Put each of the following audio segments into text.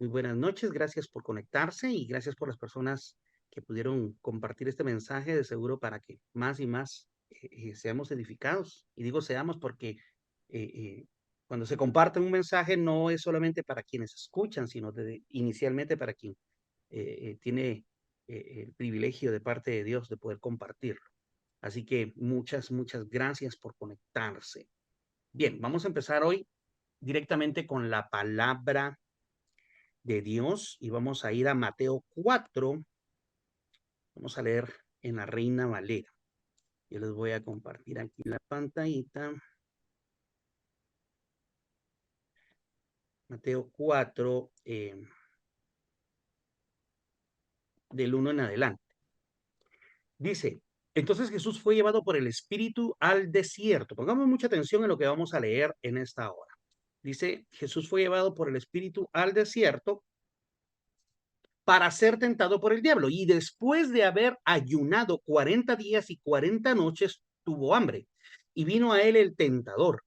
Muy buenas noches, gracias por conectarse y gracias por las personas que pudieron compartir este mensaje, de seguro para que más y más seamos edificados. Y digo seamos porque cuando se comparte un mensaje no es solamente para quienes escuchan, sino inicialmente para quien tiene el privilegio de parte de Dios de poder compartirlo. Así que muchas gracias por conectarse. Bien, vamos a empezar hoy directamente con la palabra de Dios y vamos a ir a Mateo 4. Vamos a leer en la Reina Valera. Yo les voy a compartir aquí la pantallita. Mateo 4, del 1 en adelante. Dice, entonces Jesús fue llevado por el Espíritu al desierto. Pongamos mucha atención en lo que vamos a leer en esta hora. Dice, Jesús fue llevado por el Espíritu al desierto para ser tentado por el diablo. Y después de haber ayunado 40 días y 40 noches, tuvo hambre. Y vino a él el tentador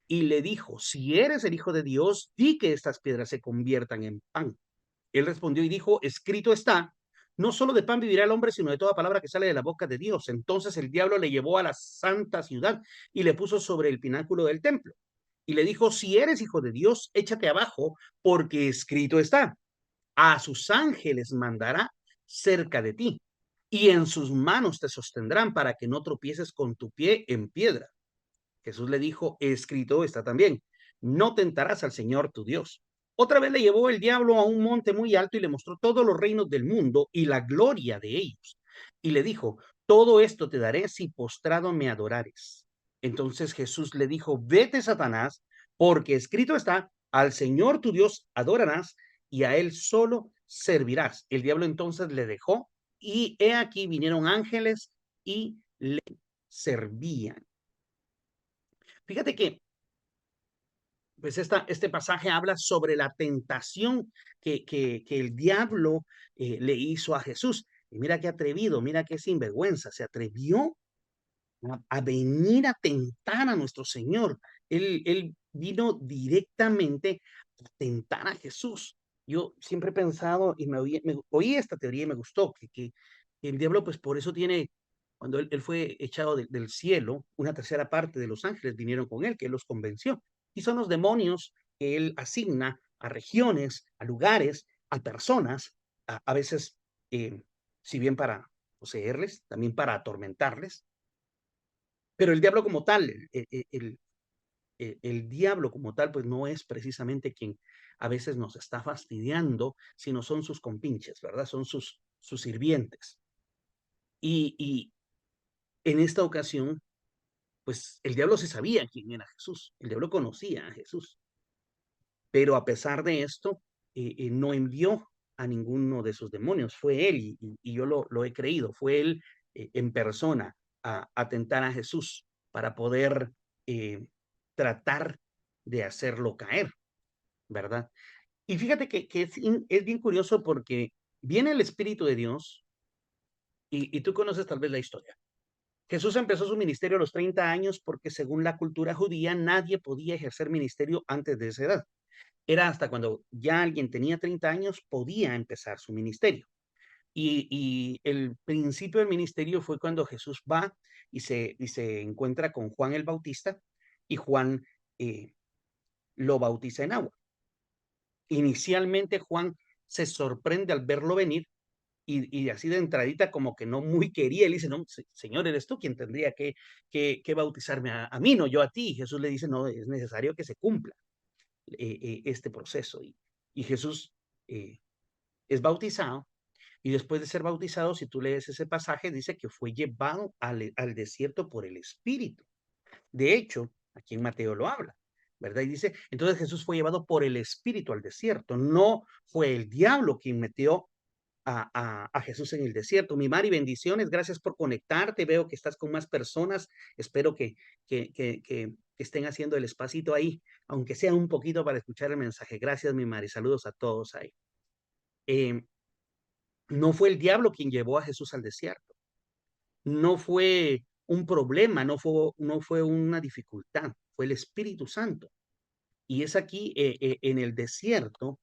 y le dijo, si eres el Hijo de Dios, di que estas piedras se conviertan en pan. Él respondió y dijo, escrito está, no solo de pan vivirá el hombre, sino de toda palabra que sale de la boca de Dios. Entonces el diablo le llevó a la santa ciudad y le puso sobre el pináculo del templo. Y le dijo, si eres hijo de Dios, échate abajo, porque escrito está, a sus ángeles mandará cerca de ti, y en sus manos te sostendrán para que no tropieces con tu pie en piedra. Jesús le dijo, escrito está también, no tentarás al Señor tu Dios. Otra vez le llevó el diablo a un monte muy alto y le mostró todos los reinos del mundo y la gloria de ellos. Y le dijo, todo esto te daré si postrado me adorares. Entonces Jesús le dijo, vete, Satanás, porque escrito está, al Señor tu Dios adorarás y a él solo servirás. El diablo entonces le dejó y he aquí vinieron ángeles y le servían. Fíjate que pues este pasaje habla sobre la tentación que el diablo le hizo a Jesús. Y mira qué atrevido, mira qué sinvergüenza, se atrevió a venir a tentar a nuestro Señor. Él vino directamente a tentar a Jesús. Yo siempre he pensado y oí esta teoría y me gustó, que el diablo pues por eso tiene, cuando él fue echado del cielo, una tercera parte de los ángeles vinieron con él, que él los convenció. Y son los demonios que él asigna a regiones, a lugares, a personas, a veces, si bien para poseerles, también para atormentarles, pero el diablo como tal, el diablo como tal, pues no es precisamente quien a veces nos está fastidiando, sino son sus compinches, ¿verdad? Son sus sirvientes. Y en esta ocasión, pues el diablo se sabía quién era Jesús, el diablo conocía a Jesús, pero a pesar de esto, no envió a ninguno de sus demonios, fue él, y yo lo he creído, fue él en persona a tentar a Jesús para poder eh, tratar de hacerlo caer, ¿verdad? Y fíjate que es bien curioso porque viene el Espíritu de Dios y tú conoces tal vez la historia. Jesús empezó su ministerio a los 30 años porque según la cultura judía nadie podía ejercer ministerio antes de esa edad. Era hasta cuando ya alguien tenía 30 años podía empezar su ministerio. Y el principio del ministerio fue cuando Jesús va y se encuentra con Juan el Bautista y Juan eh, lo bautiza en agua. Inicialmente Juan se sorprende al verlo venir y así de entradita como que no muy quería, él dice, no, Señor, eres tú quien tendría que bautizarme a mí, no yo a ti. Y Jesús le dice, no, es necesario que se cumpla este proceso. Y Jesús eh, es bautizado y después de ser bautizado, si tú lees ese pasaje, dice que fue llevado al desierto por el Espíritu. De hecho, aquí en Mateo lo habla, ¿verdad? Y dice, entonces Jesús fue llevado por el Espíritu al desierto, no fue el diablo quien metió a Jesús en el desierto. Mi Mari, bendiciones, gracias por conectarte, veo que estás con más personas, espero que estén haciendo el espacito ahí, aunque sea un poquito para escuchar el mensaje. Gracias, mi Mari, saludos a todos ahí. Eh, no fue el diablo quien llevó a Jesús al desierto, no fue un problema, no fue una dificultad, fue el Espíritu Santo. Y es aquí en el desierto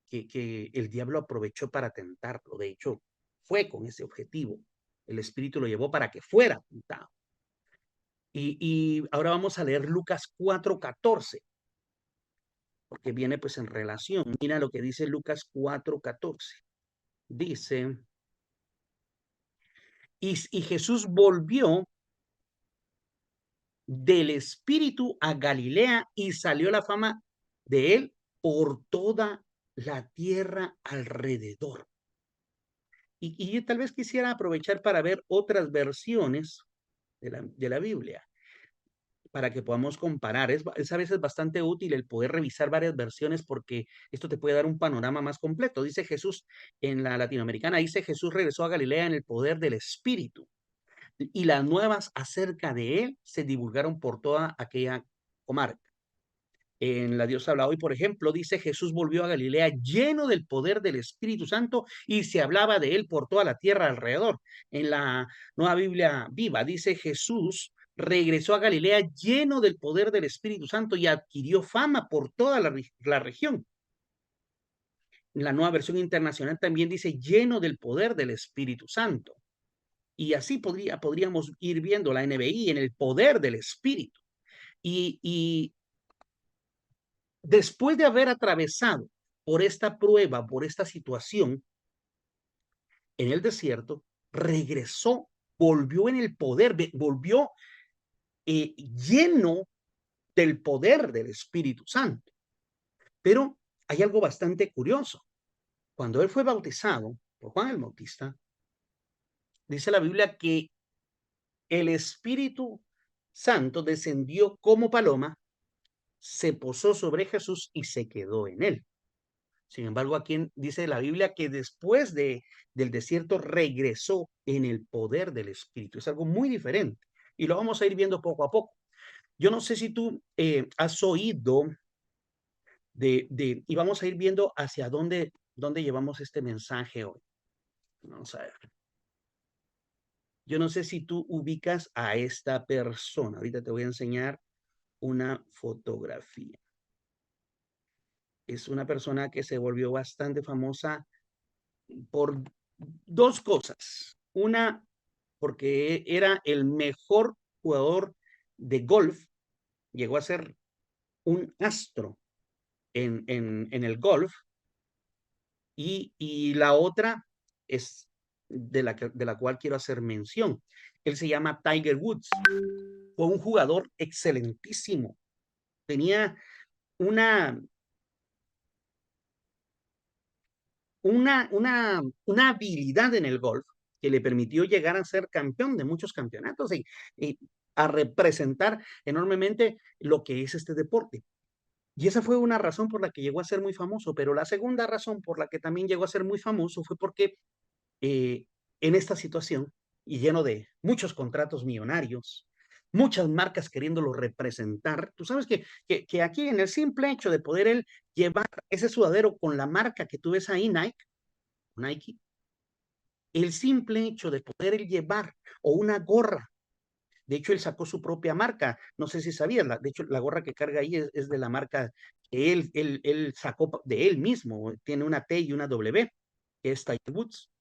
que el diablo aprovechó para tentarlo. De hecho, fue con ese objetivo. El Espíritu lo llevó para que fuera tentado. Y ahora vamos a leer Lucas 4:14, porque viene pues en relación. Mira lo que dice Lucas 4:14. Dice, y Jesús volvió del Espíritu a Galilea y salió la fama de él por toda la tierra alrededor. Y tal vez quisiera aprovechar para ver otras versiones de la Biblia, para que podamos comparar. Es a veces bastante útil el poder revisar varias versiones porque esto te puede dar un panorama más completo. Dice Jesús, en la latinoamericana, dice Jesús regresó a Galilea en el poder del Espíritu y las nuevas acerca de él se divulgaron por toda aquella comarca. En la Dios habla hoy, por ejemplo, dice Jesús volvió a Galilea lleno del poder del Espíritu Santo y se hablaba de él por toda la tierra alrededor. En la Nueva Biblia Viva dice Jesús regresó a Galilea lleno del poder del Espíritu Santo y adquirió fama por toda la región. La Nueva Versión Internacional también dice lleno del poder del Espíritu Santo. Y así podríamos ir viendo la NBI en el poder del Espíritu. Y después de haber atravesado por esta prueba, por esta situación en el desierto, regresó, volvió en el poder, volvió lleno del poder del Espíritu Santo. Pero hay algo bastante curioso. Cuando él fue bautizado por Juan el Bautista, dice la Biblia que el Espíritu Santo descendió como paloma, se posó sobre Jesús y se quedó en él. Sin embargo, aquí dice la Biblia que después del desierto regresó en el poder del Espíritu. Es algo muy diferente y lo vamos a ir viendo poco a poco. Yo no sé si tú has oído y vamos a ir viendo hacia dónde llevamos este mensaje hoy. Vamos a ver. Yo no sé si tú ubicas a esta persona. Ahorita te voy a enseñar una fotografía. Es una persona que se volvió bastante famosa por dos cosas. Una, porque era el mejor jugador de golf, llegó a ser un astro en el golf, y la otra es de la cual quiero hacer mención. Él se llama Tiger Woods. Fue un jugador excelentísimo. Tenía una, una habilidad en el golf que le permitió llegar a ser campeón de muchos campeonatos y a representar enormemente lo que es este deporte. Y esa fue una razón por la que llegó a ser muy famoso, pero la segunda razón por la que también llegó a ser muy famoso fue porque en esta situación y lleno de muchos contratos millonarios, muchas marcas queriéndolo representar, tú sabes que aquí en el simple hecho de poder él llevar ese sudadero con la marca que tú ves ahí, Nike, el simple hecho de poder él llevar o una gorra. De hecho, él sacó su propia marca. No sé si sabías, de hecho, la gorra que carga ahí es de la marca que él sacó de él mismo. Tiene una T y una W, que es Tiger Woods.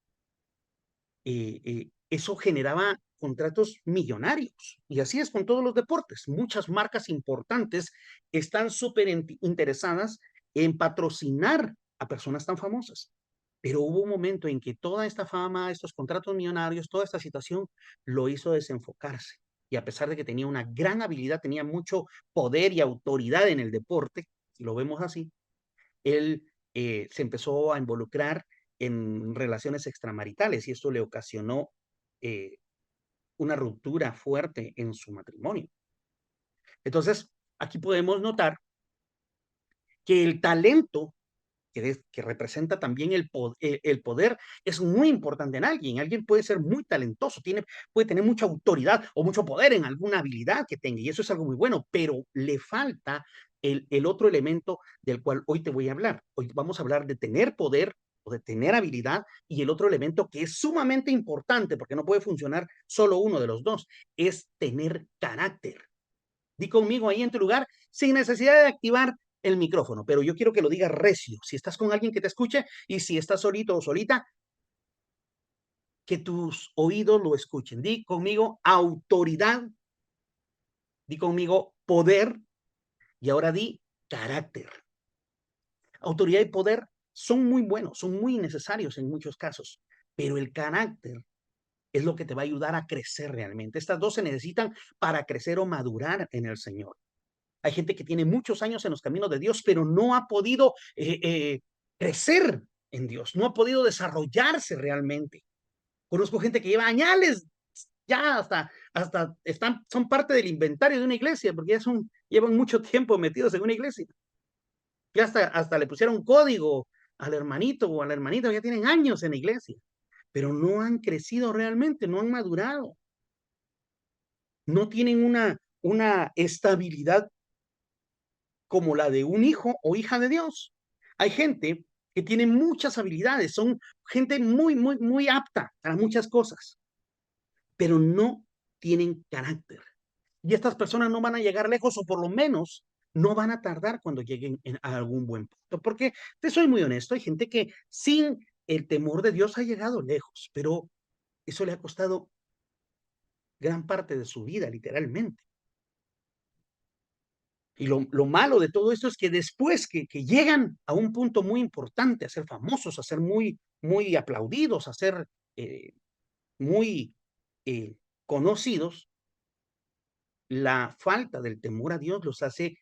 Eso generaba contratos millonarios. Y así es con todos los deportes. Muchas marcas importantes están súper interesadas en patrocinar a personas tan famosas. Pero hubo un momento en que toda esta fama, estos contratos millonarios, toda esta situación lo hizo desenfocarse. Y a pesar de que tenía una gran habilidad, tenía mucho poder y autoridad en el deporte, si lo vemos así, él se empezó a involucrar en relaciones extramaritales y esto le ocasionó una ruptura fuerte en su matrimonio. Entonces, aquí podemos notar que el talento que representa también el poder es muy importante en alguien. Alguien puede ser muy talentoso, puede tener mucha autoridad o mucho poder en alguna habilidad que tenga, y eso es algo muy bueno, pero le falta el otro elemento del cual hoy te voy a hablar. Hoy vamos a hablar de tener poder o de tener habilidad, y el otro elemento que es sumamente importante, porque no puede funcionar solo uno de los dos, es tener carácter. Di conmigo ahí en tu lugar, sin necesidad de activar el micrófono, pero yo quiero que lo digas recio. Si estás con alguien que te escuche y si estás solito o solita, que tus oídos lo escuchen. Di conmigo autoridad, di conmigo poder y ahora di carácter. Autoridad y poder son muy buenos, son muy necesarios en muchos casos, pero el carácter es lo que te va a ayudar a crecer realmente. Estas dos se necesitan para crecer o madurar en el Señor. Hay gente que tiene muchos años en los caminos de Dios, pero no ha podido crecer en Dios, no ha podido desarrollarse realmente. Conozco gente que lleva añales, ya hasta son parte del inventario de una iglesia, porque ya llevan mucho tiempo metidos en una iglesia. Ya hasta le pusieron código al hermanito o a la hermanita, ya tienen años en la iglesia, pero no han crecido realmente, no han madurado, no tienen una estabilidad como la de un hijo o hija de Dios. Hay gente que tiene muchas habilidades, son gente muy, muy, muy apta para muchas cosas, pero no tienen carácter. Y estas personas no van a llegar lejos o por lo menos no van a tardar cuando lleguen a algún buen punto. Porque te soy muy honesto, hay gente que sin el temor de Dios ha llegado lejos, pero eso le ha costado gran parte de su vida, literalmente. Y lo malo de todo esto es que después que llegan a un punto muy importante, a ser famosos, a ser muy, muy aplaudidos, a ser muy eh, conocidos, la falta del temor a Dios los hace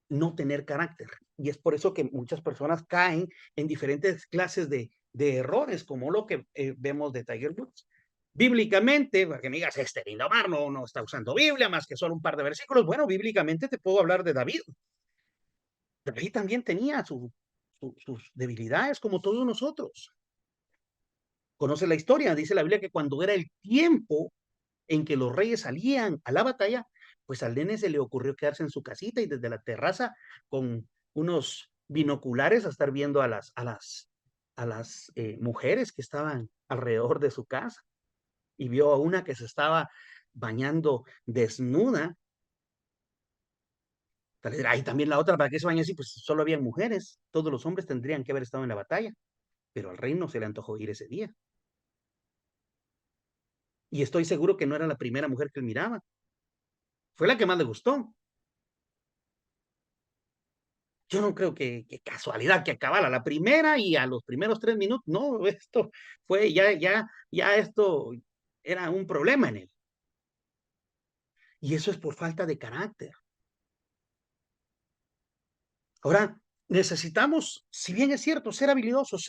no tener carácter. Y es por eso que muchas personas caen en diferentes clases de errores, como lo que vemos de Tiger Woods. Bíblicamente, para que me digas, este Lindomar no está usando Biblia más que solo un par de versículos. Bueno, bíblicamente te puedo hablar de David. David también tenía sus debilidades como todos nosotros. Conoce la historia, dice la Biblia que cuando era el tiempo en que los reyes salían a la batalla, pues al nene se le ocurrió quedarse en su casita y desde la terraza con unos binoculares a estar viendo a las mujeres que estaban alrededor de su casa y vio a una que se estaba bañando desnuda. Ahí también la otra, ¿para qué se baña así? Pues solo habían mujeres, todos los hombres tendrían que haber estado en la batalla, pero al rey no se le antojó ir ese día. Y estoy seguro que no era la primera mujer que él miraba, fue la que más le gustó. Yo no creo que casualidad que acabara la primera y a los primeros 3 minutos, no, esto fue ya esto era un problema en él. Y eso es por falta de carácter. Ahora, necesitamos, si bien es cierto, ser habilidosos,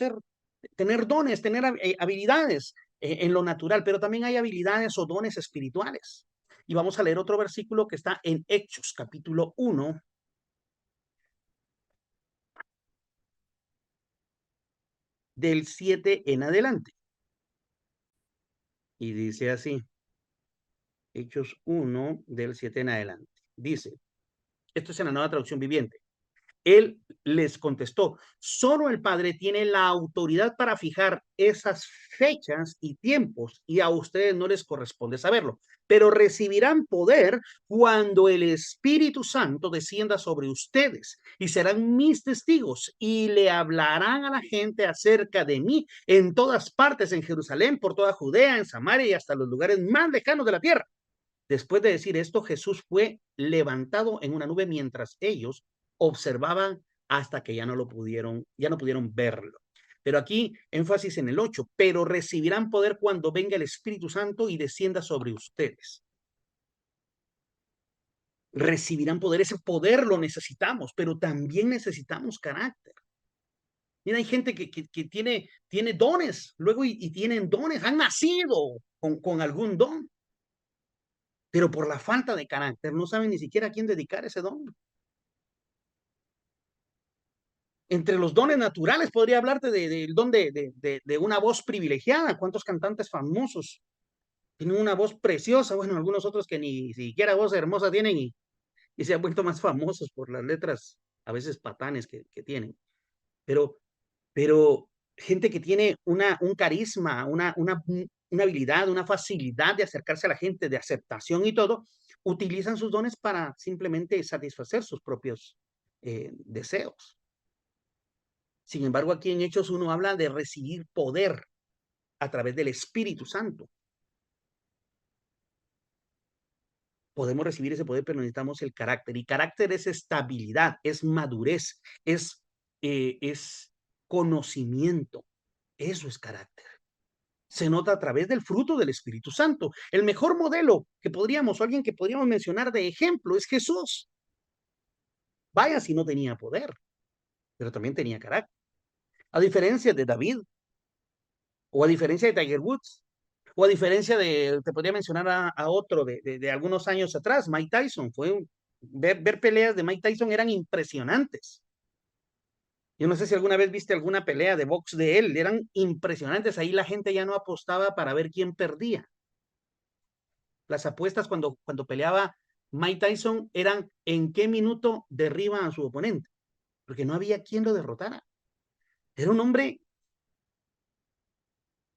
tener dones, tener habilidades en lo natural, pero también hay habilidades o dones espirituales. Y vamos a leer otro versículo que está en Hechos, capítulo 1, del 7 en adelante. Y dice así, Hechos 1, del 7 en adelante. Dice, esto es en la Nueva Traducción Viviente. Él les contestó, solo el Padre tiene la autoridad para fijar esas fechas y tiempos y a ustedes no les corresponde saberlo, pero recibirán poder cuando el Espíritu Santo descienda sobre ustedes y serán mis testigos y le hablarán a la gente acerca de mí en todas partes, en Jerusalén, por toda Judea, en Samaria y hasta los lugares más lejanos de la tierra. Después de decir esto, Jesús fue levantado en una nube mientras ellos observaban hasta que ya no pudieron verlo. Pero aquí énfasis en el 8, pero recibirán poder cuando venga el Espíritu Santo y descienda sobre ustedes. Recibirán poder, ese poder lo necesitamos, pero también necesitamos carácter. Mira, hay gente que tiene dones, luego y tienen dones, han nacido con algún don, pero por la falta de carácter no saben ni siquiera a quién dedicar ese don. Entre los dones naturales podría hablarte del don de una voz privilegiada. ¿Cuántos cantantes famosos tienen una voz preciosa? Bueno, algunos otros que ni siquiera voz hermosa tienen y se han vuelto más famosos por las letras, a veces patanes que tienen. Pero, pero gente que tiene un carisma, una habilidad, una facilidad de acercarse a la gente, de aceptación y todo, utilizan sus dones para simplemente satisfacer sus propios deseos. Sin embargo, aquí en Hechos 1 habla de recibir poder a través del Espíritu Santo. Podemos recibir ese poder, pero necesitamos el carácter. Y carácter es estabilidad, es madurez, es conocimiento. Eso es carácter. Se nota a través del fruto del Espíritu Santo. El mejor modelo que podríamos, o alguien que podríamos mencionar de ejemplo, es Jesús. Vaya si no tenía poder, pero también tenía carácter. A diferencia de David, o a diferencia de Tiger Woods, o a diferencia de, te podría mencionar a otro de algunos años atrás, Mike Tyson. Ver peleas de Mike Tyson eran impresionantes. Yo no sé si alguna vez viste alguna pelea de box de él, eran impresionantes. Ahí la gente ya no apostaba para ver quién perdía. Las apuestas cuando peleaba Mike Tyson eran en qué minuto derriba a su oponente, porque no había quien lo derrotara. Era un hombre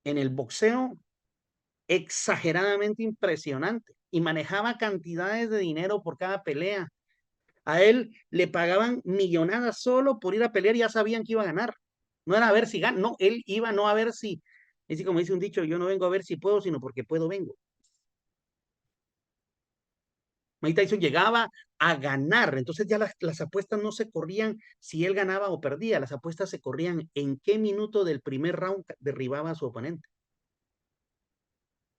en el boxeo exageradamente impresionante y manejaba cantidades de dinero por cada pelea. A él le pagaban millonadas solo por ir a pelear y ya sabían que iba a ganar. No era a ver si gana, no, él iba no a ver si, así como dice un dicho, yo no vengo a ver si puedo, sino porque puedo vengo. Mike Tyson llegaba a ganar, entonces ya las apuestas no se corrían si él ganaba o perdía, las apuestas se corrían en qué minuto del primer round derribaba a su oponente.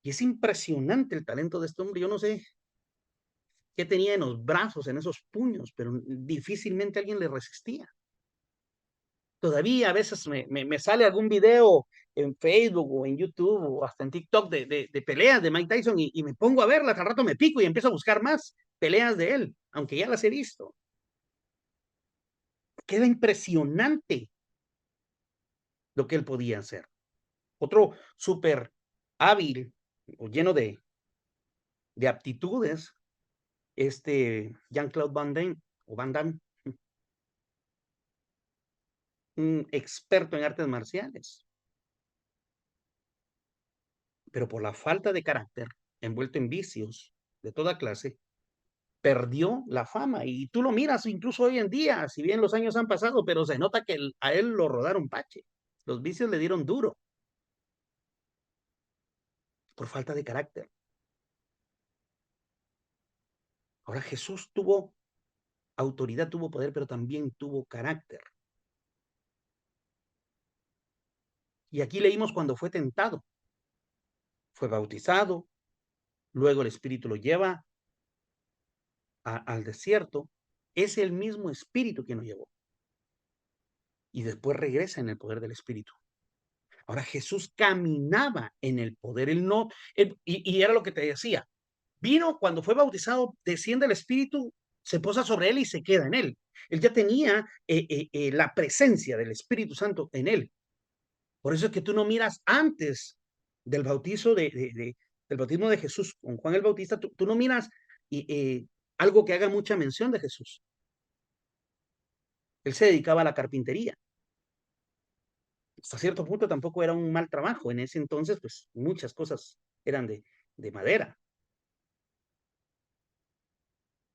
Y es impresionante el talento de este hombre, yo no sé qué tenía en los brazos, en esos puños, pero difícilmente alguien le resistía. Todavía a veces me sale algún video en Facebook o en YouTube o hasta en TikTok de peleas de Mike Tyson y me pongo a verlas, al rato me pico y empiezo a buscar más peleas de él, aunque ya las he visto. Queda impresionante lo que él podía hacer. Otro súper hábil o lleno de aptitudes, Jean-Claude Van Damme, o Van Damme, un experto en artes marciales, pero por la falta de carácter, envuelto en vicios de toda clase, perdió la fama. Y tú lo miras incluso hoy en día, si bien los años han pasado, pero se nota que a él lo rodaron pache. Los vicios le dieron duro por falta de carácter. Ahora Jesús tuvo autoridad, tuvo poder, pero también tuvo carácter. Y aquí leímos cuando fue tentado, fue bautizado, luego el Espíritu lo lleva al desierto. Es el mismo Espíritu que nos llevó. Y después regresa en el poder del Espíritu. Ahora Jesús caminaba en el poder, y era lo que te decía, vino cuando fue bautizado, desciende el Espíritu, se posa sobre él y se queda en él. Él ya tenía la presencia del Espíritu Santo en él. Por eso es que tú no miras antes del bautizo del bautismo de Jesús con Juan el Bautista, tú no miras algo que haga mucha mención de Jesús. Él se dedicaba a la carpintería. Hasta cierto punto tampoco era un mal trabajo. En ese entonces, pues muchas cosas eran de madera.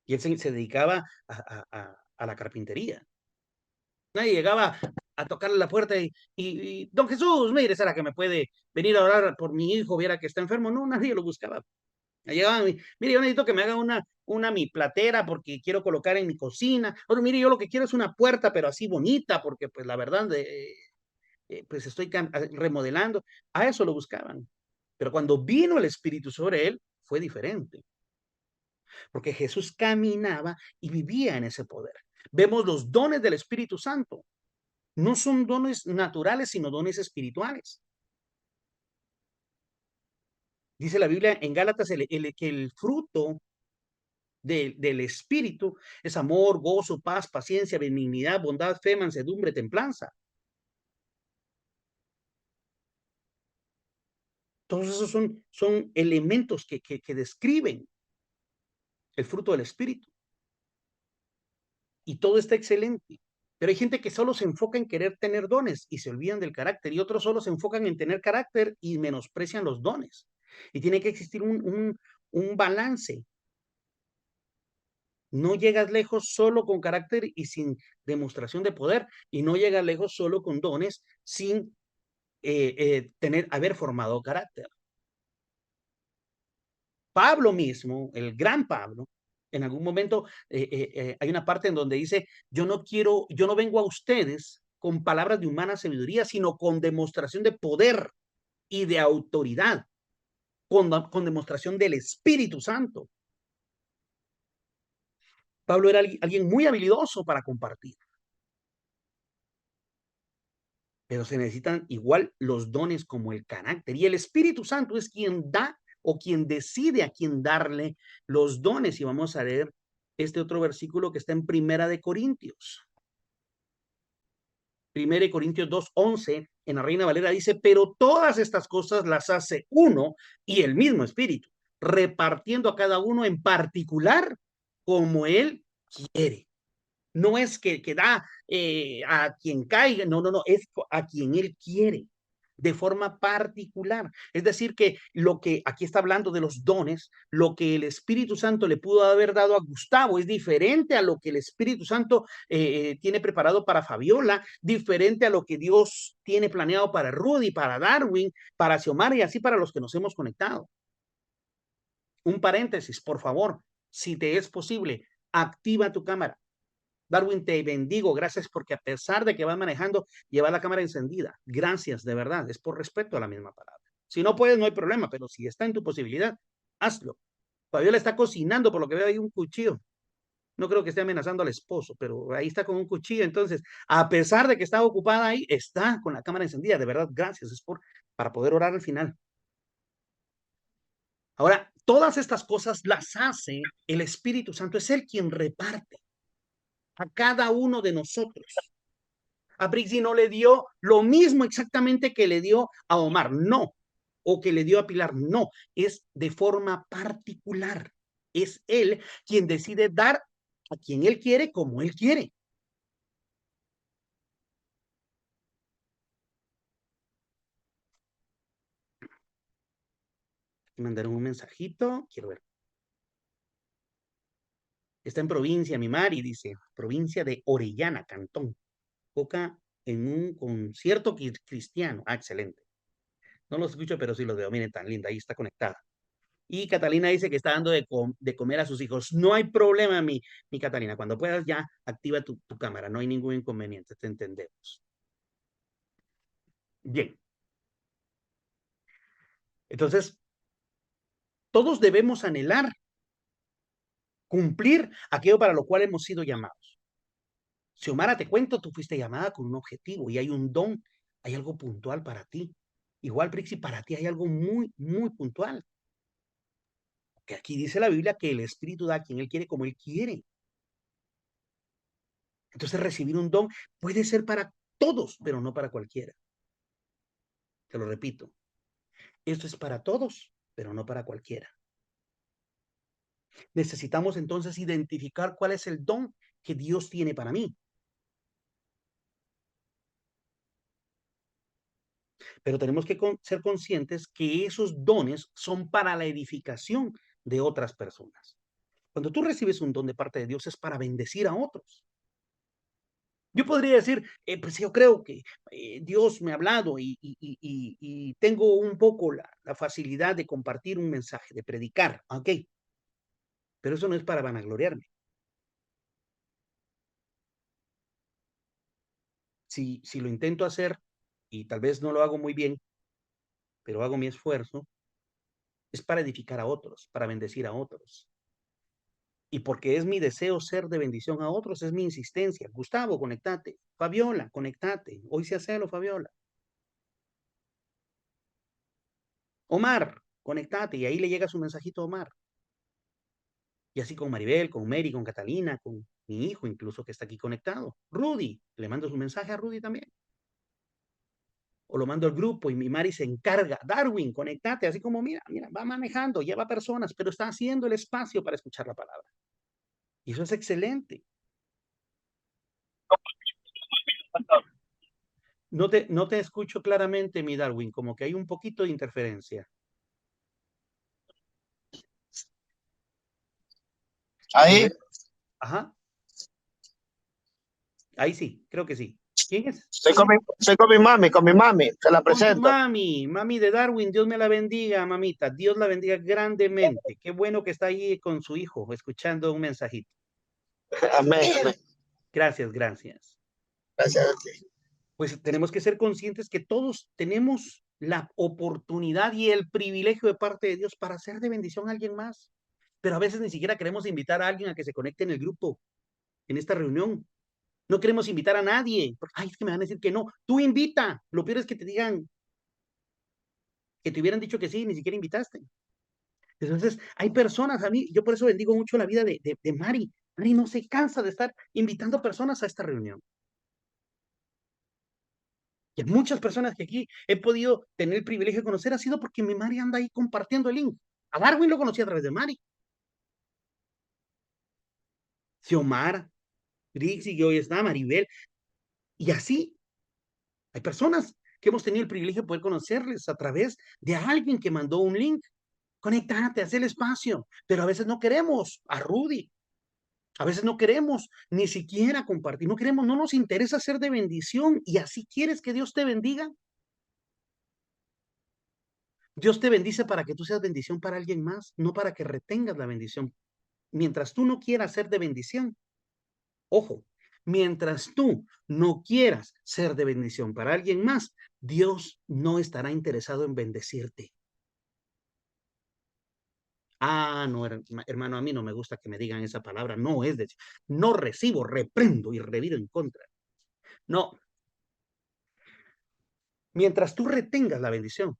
Y él se dedicaba a la carpintería. Nadie llegaba a tocarle la puerta y don Jesús, mire, ¿será que me puede venir a orar por mi hijo? Viera que está enfermo. No, nadie lo buscaba. Llegaban, mire, yo necesito que me haga una mi platera porque quiero colocar en mi cocina. O mire, yo lo que quiero es una puerta, pero así bonita, porque pues la verdad, pues estoy remodelando. A eso lo buscaban. Pero cuando vino el Espíritu sobre él, fue diferente. Porque Jesús caminaba y vivía en ese poder. Vemos los dones del Espíritu Santo. No son dones naturales, sino dones espirituales. Dice la Biblia en Gálatas que el fruto del Espíritu es amor, gozo, paz, paciencia, benignidad, bondad, fe, mansedumbre, templanza. Todos esos son elementos que describen el fruto del Espíritu. Y todo está excelente. Pero hay gente que solo se enfoca en querer tener dones y se olvidan del carácter. Y otros solo se enfocan en tener carácter y menosprecian los dones. Y tiene que existir un balance. No llegas lejos solo con carácter y sin demostración de poder, y no llegas lejos solo con dones sin haber formado carácter. Pablo mismo, el gran Pablo, en algún momento hay una parte en donde dice, yo no vengo a ustedes con palabras de humana sabiduría, sino con demostración de poder y de autoridad, con demostración del Espíritu Santo. Pablo era alguien muy habilidoso para compartir, pero se necesitan igual los dones como el carácter. Y el Espíritu Santo es quien da o quien decide a quién darle los dones. Y vamos a leer este otro versículo que está en Primera de Corintios. Primera de Corintios 2:11, en la Reina Valera dice, pero todas estas cosas las hace uno y el mismo Espíritu, repartiendo a cada uno en particular como él quiere. No es que da a quien caiga, no, es a quien él quiere, de forma particular. Es decir, que lo que aquí está hablando de los dones, lo que el Espíritu Santo le pudo haber dado a Gustavo es diferente a lo que el Espíritu Santo tiene preparado para Fabiola, diferente a lo que Dios tiene planeado para Rudy, para Darwin, para Xiomara y así para los que nos hemos conectado. Un paréntesis, por favor, si te es posible, activa tu cámara. Darwin, te bendigo, gracias porque a pesar de que vas manejando, lleva la cámara encendida. Gracias, de verdad, es por respeto a la misma palabra. Si no puedes, no hay problema, pero si está en tu posibilidad, hazlo. Fabiola está cocinando, por lo que veo ahí un cuchillo. No creo que esté amenazando al esposo, pero ahí está con un cuchillo. Entonces, a pesar de que está ocupada ahí, está con la cámara encendida. De verdad, gracias, es para poder orar al final. Ahora, todas estas cosas las hace el Espíritu Santo, es Él quien reparte a cada uno de nosotros. A Brixie no le dio lo mismo exactamente que le dio a Omar, no, o que le dio a Pilar, no, es de forma particular. Es él quien decide dar a quien él quiere como él quiere. Me mandaron un mensajito, quiero ver. Está en provincia, mi Mari, dice, provincia de Orellana, Cantón. Toca en un concierto cristiano. Ah, excelente. No los escucho, pero sí los veo. Miren, tan linda, ahí está conectada. Y Catalina dice que está dando de comer a sus hijos. No hay problema, mi Catalina. Cuando puedas ya activa tu cámara. No hay ningún inconveniente. Te entendemos. Bien. Entonces, todos debemos anhelar cumplir aquello para lo cual hemos sido llamados. Xiomara, te cuento, tú fuiste llamada con un objetivo y hay un don, hay algo puntual para ti. Igual, Prixi, para ti hay algo muy, muy puntual. Que aquí dice la Biblia que el Espíritu da a quien Él quiere como Él quiere. Entonces, recibir un don puede ser para todos, pero no para cualquiera. Te lo repito. Esto es para todos, pero no para cualquiera. Necesitamos entonces identificar cuál es el don que Dios tiene para mí. Pero tenemos que ser conscientes que esos dones son para la edificación de otras personas. Cuando tú recibes un don de parte de Dios es para bendecir a otros. Yo podría decir, pues yo creo que Dios me ha hablado y tengo un poco la facilidad de compartir un mensaje, de predicar, ¿ok? Pero eso no es para vanagloriarme. Si lo intento hacer y tal vez no lo hago muy bien, pero hago mi esfuerzo, es para edificar a otros, para bendecir a otros. Y porque es mi deseo ser de bendición a otros, es mi insistencia. Gustavo, conectate. Fabiola, conectate. Hoy se hace lo, Fabiola. Omar, conectate. Y ahí le llega su mensajito a Omar. Y así con Maribel, con Mary, con Catalina, con mi hijo incluso que está aquí conectado. Rudy, le mando su mensaje a Rudy también. O lo mando al grupo y mi Mari se encarga. Darwin, conectate. Así como, mira, va manejando, lleva personas, pero está haciendo el espacio para escuchar la palabra. Y eso es excelente. No te escucho claramente, mi Darwin, como que hay un poquito de interferencia. A Ahí, ver, Ajá, ahí sí, creo que sí. ¿Quién es? Estoy con mi mami, se la Con tu presento. mami, mami de Darwin, Dios me la bendiga, mamita. Dios la bendiga grandemente. Qué bueno que está ahí con su hijo, escuchando un mensajito. Amén, amén. Gracias, gracias. Gracias a ti. Pues tenemos que ser conscientes que todos tenemos la oportunidad y el privilegio de parte de Dios para hacer de bendición a alguien más. Pero a veces ni siquiera queremos invitar a alguien a que se conecte en el grupo, en esta reunión. No queremos invitar a nadie. Ay, es que me van a decir que no. Tú invita. Lo peor es que te digan, que te hubieran dicho que sí, ni siquiera invitaste. Entonces, hay personas, a mí, yo por eso bendigo mucho la vida de Mari. Mari no se cansa de estar invitando personas a esta reunión. Y a muchas personas que aquí he podido tener el privilegio de conocer ha sido porque mi Mari anda ahí compartiendo el link. A Darwin lo conocí a través de Mari. Xiomara, Grixi, que hoy está, Maribel. Y así, hay personas que hemos tenido el privilegio de poder conocerles a través de alguien que mandó un link. Conectate, haz el espacio. Pero a veces no queremos a Rudy. A veces no queremos ni siquiera compartir, no queremos, no nos interesa ser de bendición y así quieres que Dios te bendiga. Dios te bendice para que tú seas bendición para alguien más, no para que retengas la bendición. Mientras tú no quieras ser de bendición, ojo, mientras tú no quieras ser de bendición para alguien más, Dios no estará interesado en bendecirte. Ah, no, hermano, a mí no me gusta que me digan esa palabra, no es decir, no recibo, reprendo y reviro en contra. No, mientras tú retengas la bendición,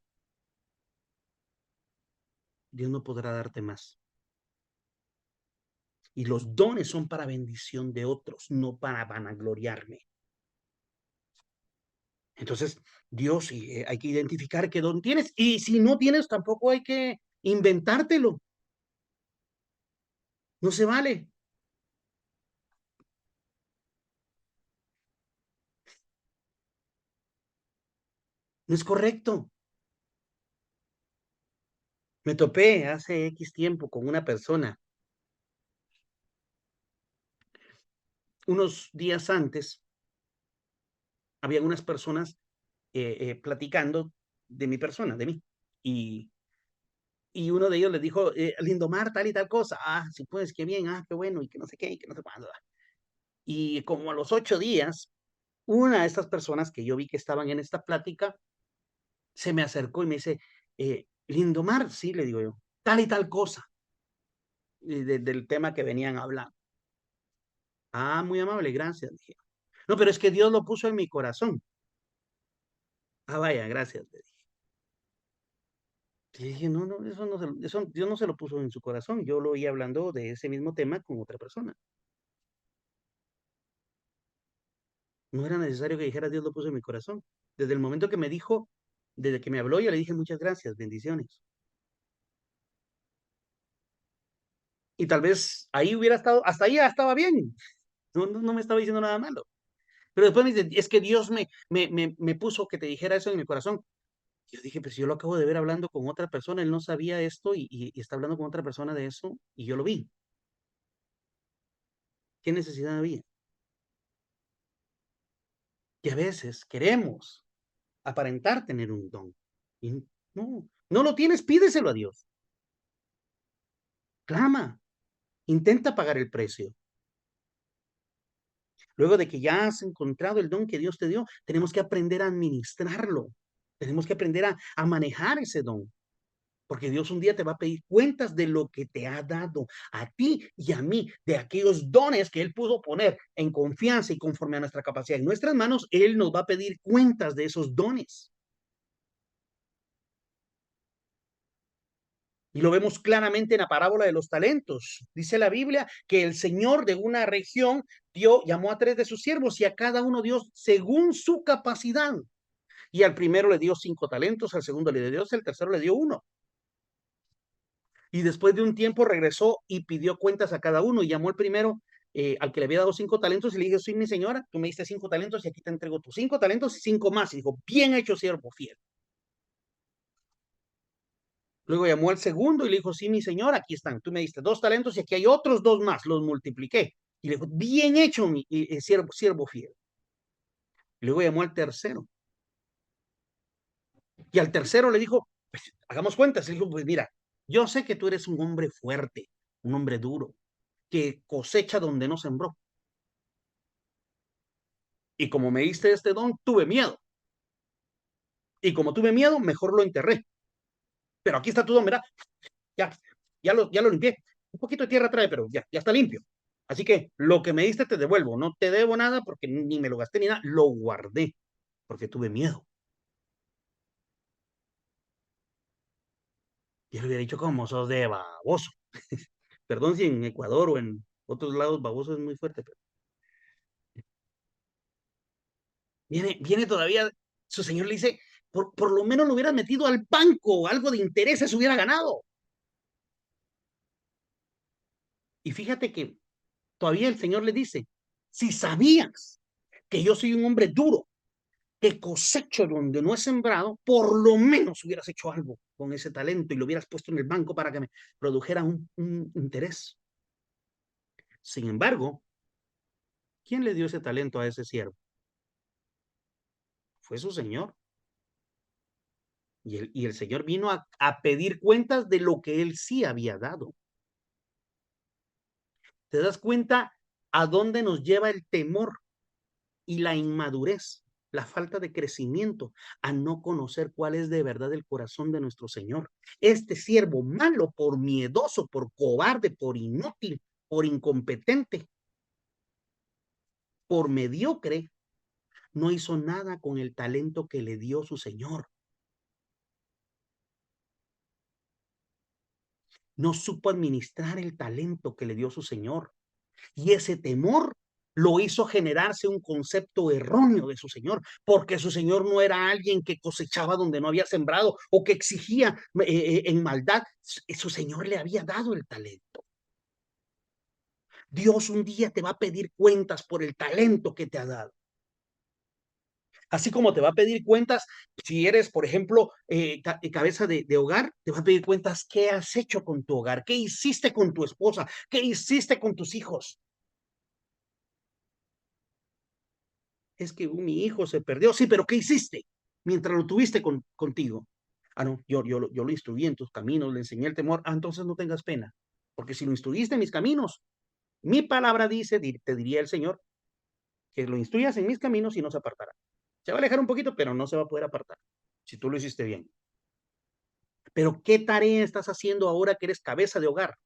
Dios no podrá darte más. Y los dones son para bendición de otros, no para vanagloriarme. Entonces, Dios, hay que identificar qué don tienes. Y si no tienes, tampoco hay que inventártelo. No se vale. No es correcto. Me topé hace X tiempo con una persona. Unos días antes, había unas personas platicando de mi persona, de mí. Y, y uno de ellos les dijo, Lindomar, tal y tal cosa. Ah, sí, pues, qué bien, ah, qué bueno, y que no sé qué, y que no sé cuándo. Y como a los 8 días, una de estas personas que yo vi que estaban en esta plática se me acercó y me dice, Lindomar, sí, le digo yo, tal y tal cosa, del tema que venían hablando. Ah, muy amable, gracias, dije. No, pero es que Dios lo puso en mi corazón. Ah, vaya, gracias, le dije. Y dije, no, no, eso Dios no se lo puso en su corazón. Yo lo oí hablando de ese mismo tema con otra persona. No era necesario que dijera Dios lo puso en mi corazón. Desde el momento que me dijo, desde que me habló, yo le dije muchas gracias, bendiciones. Y tal vez ahí hubiera estado, hasta ahí ya estaba bien. No me estaba diciendo nada malo. Pero después me dice, es que Dios me puso que te dijera eso en mi corazón. Yo dije, pues yo lo acabo de ver hablando con otra persona, él no sabía esto y está hablando con otra persona de eso y yo lo vi. ¿Qué necesidad había? Y a veces queremos aparentar tener un don. Y no lo tienes, pídeselo a Dios. Clama, intenta pagar el precio. Luego de que ya has encontrado el don que Dios te dio, tenemos que aprender a administrarlo. Tenemos que aprender a manejar ese don. Porque Dios un día te va a pedir cuentas de lo que te ha dado a ti y a mí, de aquellos dones que Él pudo poner en confianza y conforme a nuestra capacidad en nuestras manos, Él nos va a pedir cuentas de esos dones. Y lo vemos claramente en la parábola de los talentos. Dice la Biblia que el Señor de una región llamó a 3 de sus siervos y a cada uno dio según su capacidad. Y al primero le dio 5 talentos, al segundo le dio 2, al tercero le dio 1. Y después de un tiempo regresó y pidió cuentas a cada uno y llamó al primero, al que le había dado 5 talentos y le dijo, soy mi señora, tú me diste 5 talentos y aquí te entrego tus 5 talentos y 5 más. Y dijo, bien hecho, siervo fiel. Luego llamó al segundo y le dijo, sí, mi señora, aquí están, tú me diste 2 talentos y aquí hay otros 2 más, los multipliqué. Y le dijo, bien hecho, mi siervo fiel. Y luego llamó al tercero. Y al tercero le dijo, pues hagamos cuentas. Le dijo, pues mira, yo sé que tú eres un hombre fuerte, un hombre duro, que cosecha donde no sembró. Y como me diste este don, tuve miedo. Y como tuve miedo, mejor lo enterré. Pero aquí está tu don, ¿verdad? Ya, ya lo limpié. Un poquito de tierra trae, pero ya está limpio. Así que lo que me diste te devuelvo. No te debo nada porque ni me lo gasté ni nada. Lo guardé porque tuve miedo. Yo le hubiera dicho, ¿cómo sos de baboso? Perdón si en Ecuador o en otros lados baboso es muy fuerte, pero viene todavía, su señor le dice, por lo menos lo hubieras metido al banco, algo de intereses hubiera ganado. Y fíjate que todavía el señor le dice, si sabías que yo soy un hombre duro, que cosecho donde no he sembrado, por lo menos hubieras hecho algo con ese talento y lo hubieras puesto en el banco para que me produjera un interés. Sin embargo, ¿quién le dio ese talento a ese siervo? Fue su señor. Y el Señor vino a pedir cuentas de lo que él sí había dado. ¿Te das cuenta a dónde nos lleva el temor y la inmadurez, la falta de crecimiento, a no conocer cuál es de verdad el corazón de nuestro Señor? Este siervo malo, por miedoso, por cobarde, por inútil, por incompetente, por mediocre, no hizo nada con el talento que le dio su Señor. No supo administrar el talento que le dio su Señor. Y ese temor lo hizo generarse un concepto erróneo de su Señor, porque su Señor no era alguien que cosechaba donde no había sembrado o que exigía en maldad. Su Señor le había dado el talento. Dios un día te va a pedir cuentas por el talento que te ha dado. Así como te va a pedir cuentas, si eres, por ejemplo, cabeza de hogar, te va a pedir cuentas qué has hecho con tu hogar, qué hiciste con tu esposa, qué hiciste con tus hijos. Es que mi hijo se perdió. Sí, pero ¿qué hiciste mientras lo tuviste contigo? Ah, no, yo lo instruí en tus caminos, le enseñé el temor. Ah, entonces no tengas pena, porque si lo instruiste en mis caminos, mi palabra dice, te diría el Señor, que lo instruyas en mis caminos y no se apartará. Se va a alejar un poquito, pero no se va a poder apartar, si tú lo hiciste bien. Pero ¿qué tarea estás haciendo ahora que eres cabeza de hogar?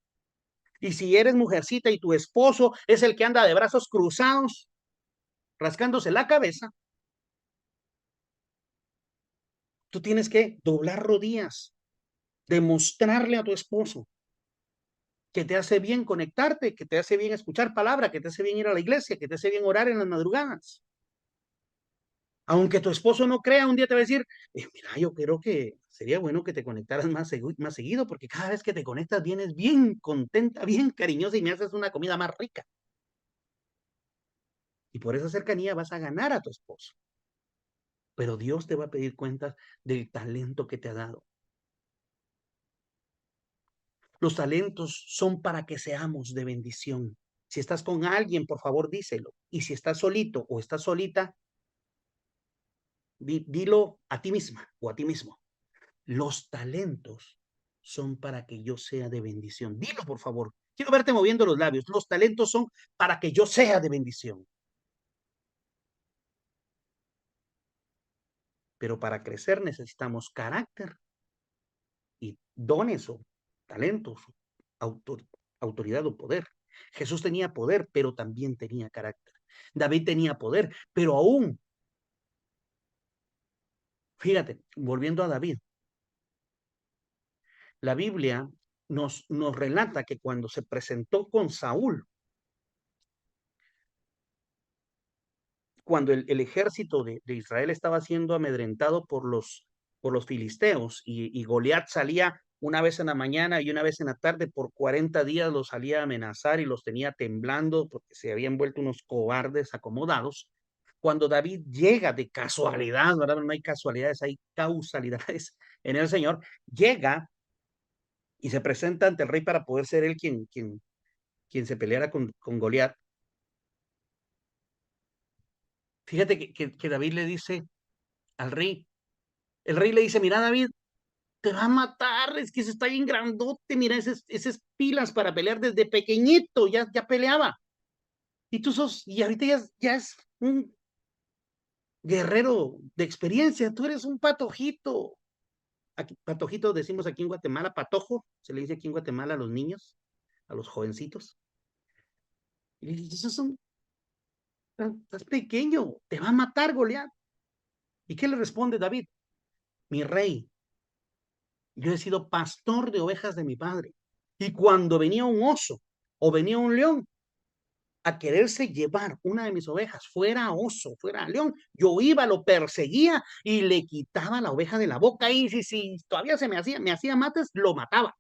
Y si eres mujercita y tu esposo es el que anda de brazos cruzados, rascándose la cabeza, tú tienes que doblar rodillas, demostrarle a tu esposo que te hace bien conectarte, que te hace bien escuchar palabra, que te hace bien ir a la iglesia, que te hace bien orar en las madrugadas. Aunque tu esposo no crea, un día te va a decir, mira, yo creo que sería bueno que te conectaras más seguido, porque cada vez que te conectas vienes bien contenta, bien cariñosa y me haces una comida más rica. Y por esa cercanía vas a ganar a tu esposo. Pero Dios te va a pedir cuentas del talento que te ha dado. Los talentos son para que seamos de bendición. Si estás con alguien, por favor, díselo. Y si estás solito o estás solita, dilo a ti misma o a ti mismo. Los talentos son para que yo sea de bendición. Dilo, por favor. Quiero verte moviendo los labios. Los talentos son para que yo sea de bendición. Pero para crecer necesitamos carácter y dones o talentos, autor, autoridad o poder. Jesús tenía poder, pero también tenía carácter. David tenía poder, pero aún, fíjate, volviendo a David, la Biblia nos relata que cuando se presentó con Saúl, cuando el ejército de Israel estaba siendo amedrentado por los filisteos y Goliat salía una vez en la mañana y una vez en la tarde, por 40 días los salía a amenazar y los tenía temblando porque se habían vuelto unos cobardes acomodados. Cuando David llega de casualidad, ¿verdad? No hay casualidades, hay causalidades en el Señor, llega y se presenta ante el rey para poder ser él quien se peleara con Goliat. Fíjate que David le dice al rey, el rey le dice, mira David, te va a matar, es que se está bien grandote, mira, esas pilas para pelear desde pequeñito, ya peleaba. Y tú y ahorita ya es un guerrero de experiencia, tú eres un patojito. Aquí, patojito decimos aquí en Guatemala, patojo, se le dice aquí en Guatemala a los niños, a los jovencitos. Y le dice, estás pequeño, te va a matar Goliat. ¿Y qué le responde David? Mi rey, yo he sido pastor de ovejas de mi padre. Y cuando venía un oso o venía un león a quererse llevar una de mis ovejas, fuera oso, fuera león, yo iba, lo perseguía y le quitaba la oveja de la boca y si todavía me hacía mates, lo mataba.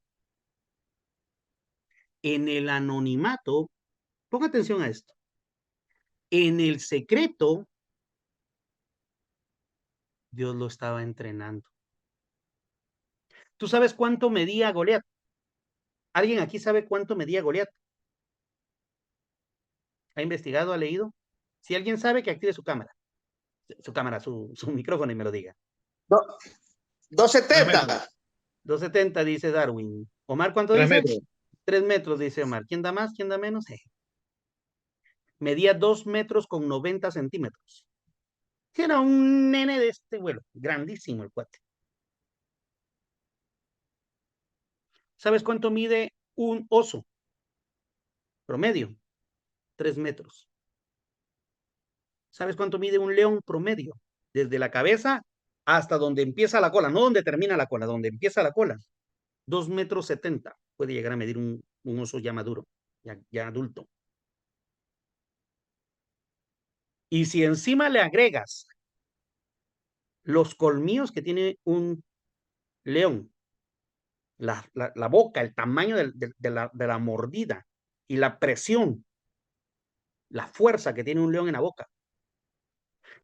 En el anonimato, ponga atención a esto, en el secreto, Dios lo estaba entrenando. ¿Tú sabes cuánto medía Goliat? ¿Alguien aquí sabe cuánto medía Goliat? ¿Ha investigado, ha leído? Si alguien sabe, que active su micrófono y me lo diga. Do- 270. 270 dice Darwin. Omar, ¿cuánto 3 dice? metros. 3 metros, dice Omar. ¿Quién da más? ¿Quién da menos? Medía 2 metros con 90 centímetros. Era un nene de este vuelo, grandísimo el cuate. ¿Sabes cuánto mide un oso? Promedio, 3 metros. ¿Sabes cuánto mide un león promedio? Desde la cabeza hasta donde empieza la cola, no donde termina la cola, donde empieza la cola. 2 metros 70 puede llegar a medir un oso ya maduro, ya adulto. Y si encima le agregas los colmillos que tiene un león, la boca, el tamaño de la mordida y la presión, la fuerza que tiene un león en la boca.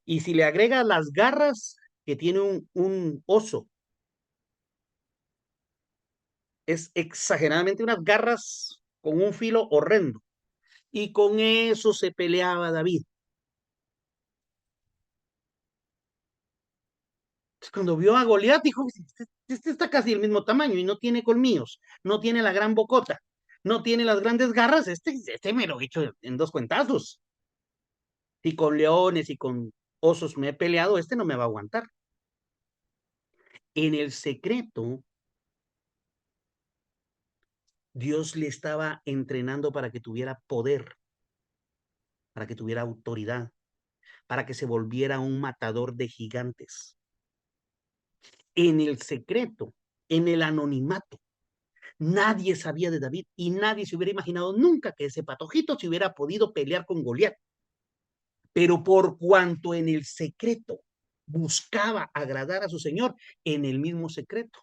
Y si le agregas las garras que tiene un oso, es exageradamente unas garras con un filo horrendo. Y con eso se peleaba David. Cuando vio a Goliat, dijo, este está casi el mismo tamaño y no tiene colmillos, no tiene la gran bocota, no tiene las grandes garras, este me lo he hecho en 2 cuentazos. Y con leones y con osos me he peleado, este no me va a aguantar. En el secreto, Dios le estaba entrenando para que tuviera poder, para que tuviera autoridad, para que se volviera un matador de gigantes. En el secreto, en el anonimato, nadie sabía de David y nadie se hubiera imaginado nunca que ese patojito se hubiera podido pelear con Goliat. Pero por cuanto en el secreto buscaba agradar a su Señor, en el mismo secreto,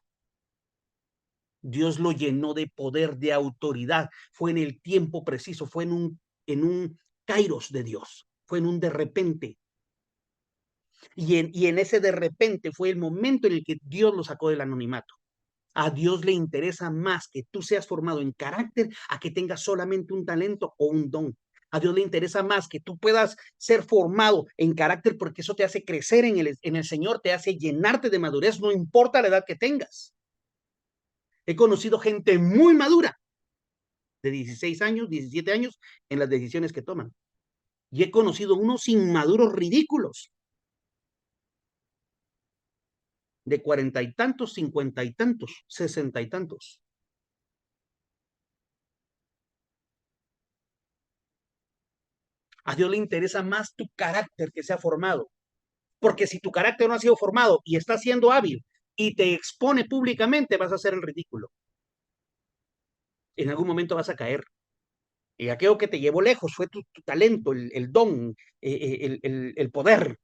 Dios lo llenó de poder, de autoridad. Fue en el tiempo preciso, fue en un kairos de Dios, fue en un de repente. Y en ese de repente fue el momento en el que Dios lo sacó del anonimato. A Dios le interesa más que tú seas formado en carácter a que tengas solamente un talento o un don. A Dios le interesa más que tú puedas ser formado en carácter porque eso te hace crecer en el Señor, te hace llenarte de madurez, no importa la edad que tengas. He conocido gente muy madura, de 16 años, 17 años, en las decisiones que toman. Y he conocido unos inmaduros ridículos, de 40 y tantos, 50 y tantos, 60 y tantos. A Dios le interesa más tu carácter que sea formado. Porque si tu carácter no ha sido formado y está siendo hábil y te expone públicamente, vas a hacer el ridículo. En algún momento vas a caer. Y aquello que te llevó lejos fue tu talento, el don, el poder,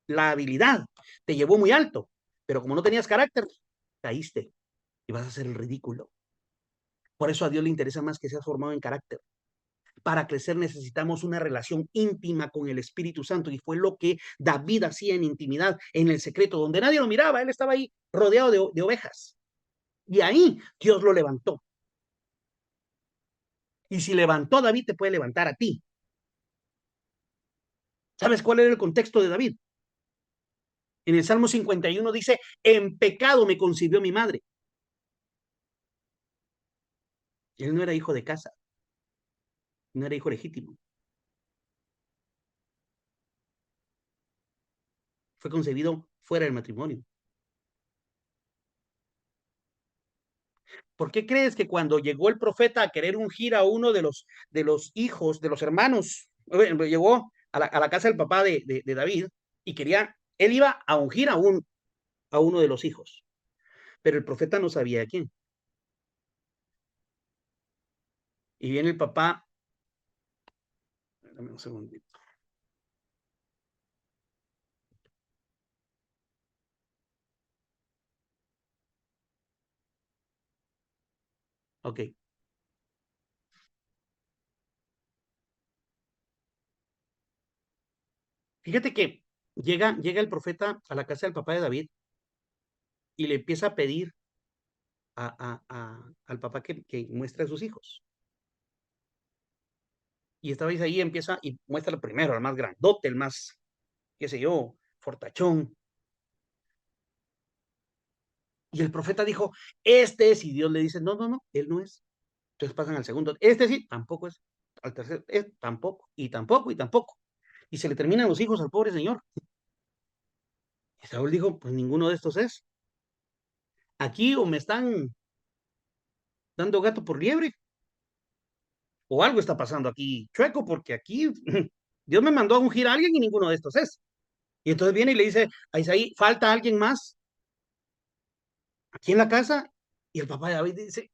la habilidad. Te llevó muy alto. Pero como no tenías carácter, caíste y vas a hacer el ridículo. Por eso a Dios le interesa más que seas formado en carácter. Para crecer necesitamos una relación íntima con el Espíritu Santo y fue lo que David hacía en intimidad, en el secreto, donde nadie lo miraba, él estaba ahí rodeado de ovejas. Y ahí Dios lo levantó. Y si levantó a David, te puede levantar a ti. ¿Sabes cuál era el contexto de David? En el Salmo 51 dice, en pecado me concibió mi madre. Él no era hijo de casa, no era hijo legítimo. Fue concebido fuera del matrimonio. ¿Por qué crees que cuando llegó el profeta a querer ungir a uno de los hijos, de los hermanos, llegó a la casa del papá de David y él iba a ungir a uno de los hijos, pero el profeta no sabía a quién. Y viene el papá, dame un segundito. Ok. Fíjate que llega el profeta a la casa del papá de David y le empieza a pedir al papá que muestre a sus hijos. Y esta vez ahí empieza y muestra el primero, el más grandote, el más, qué sé yo, fortachón. Y el profeta dijo, este es, y Dios le dice, no, no, no, él no es. Entonces pasan al segundo, este sí, tampoco es. Al tercero, tampoco, y tampoco, y tampoco. Y se le terminan los hijos al pobre señor. Y Saúl dijo, pues ninguno de estos es. Aquí o me están dando gato por liebre, o algo está pasando aquí chueco, porque aquí Dios me mandó a ungir a alguien y ninguno de estos es. Y entonces viene y le dice a Isaí, falta alguien más aquí en la casa. Y el papá de David dice,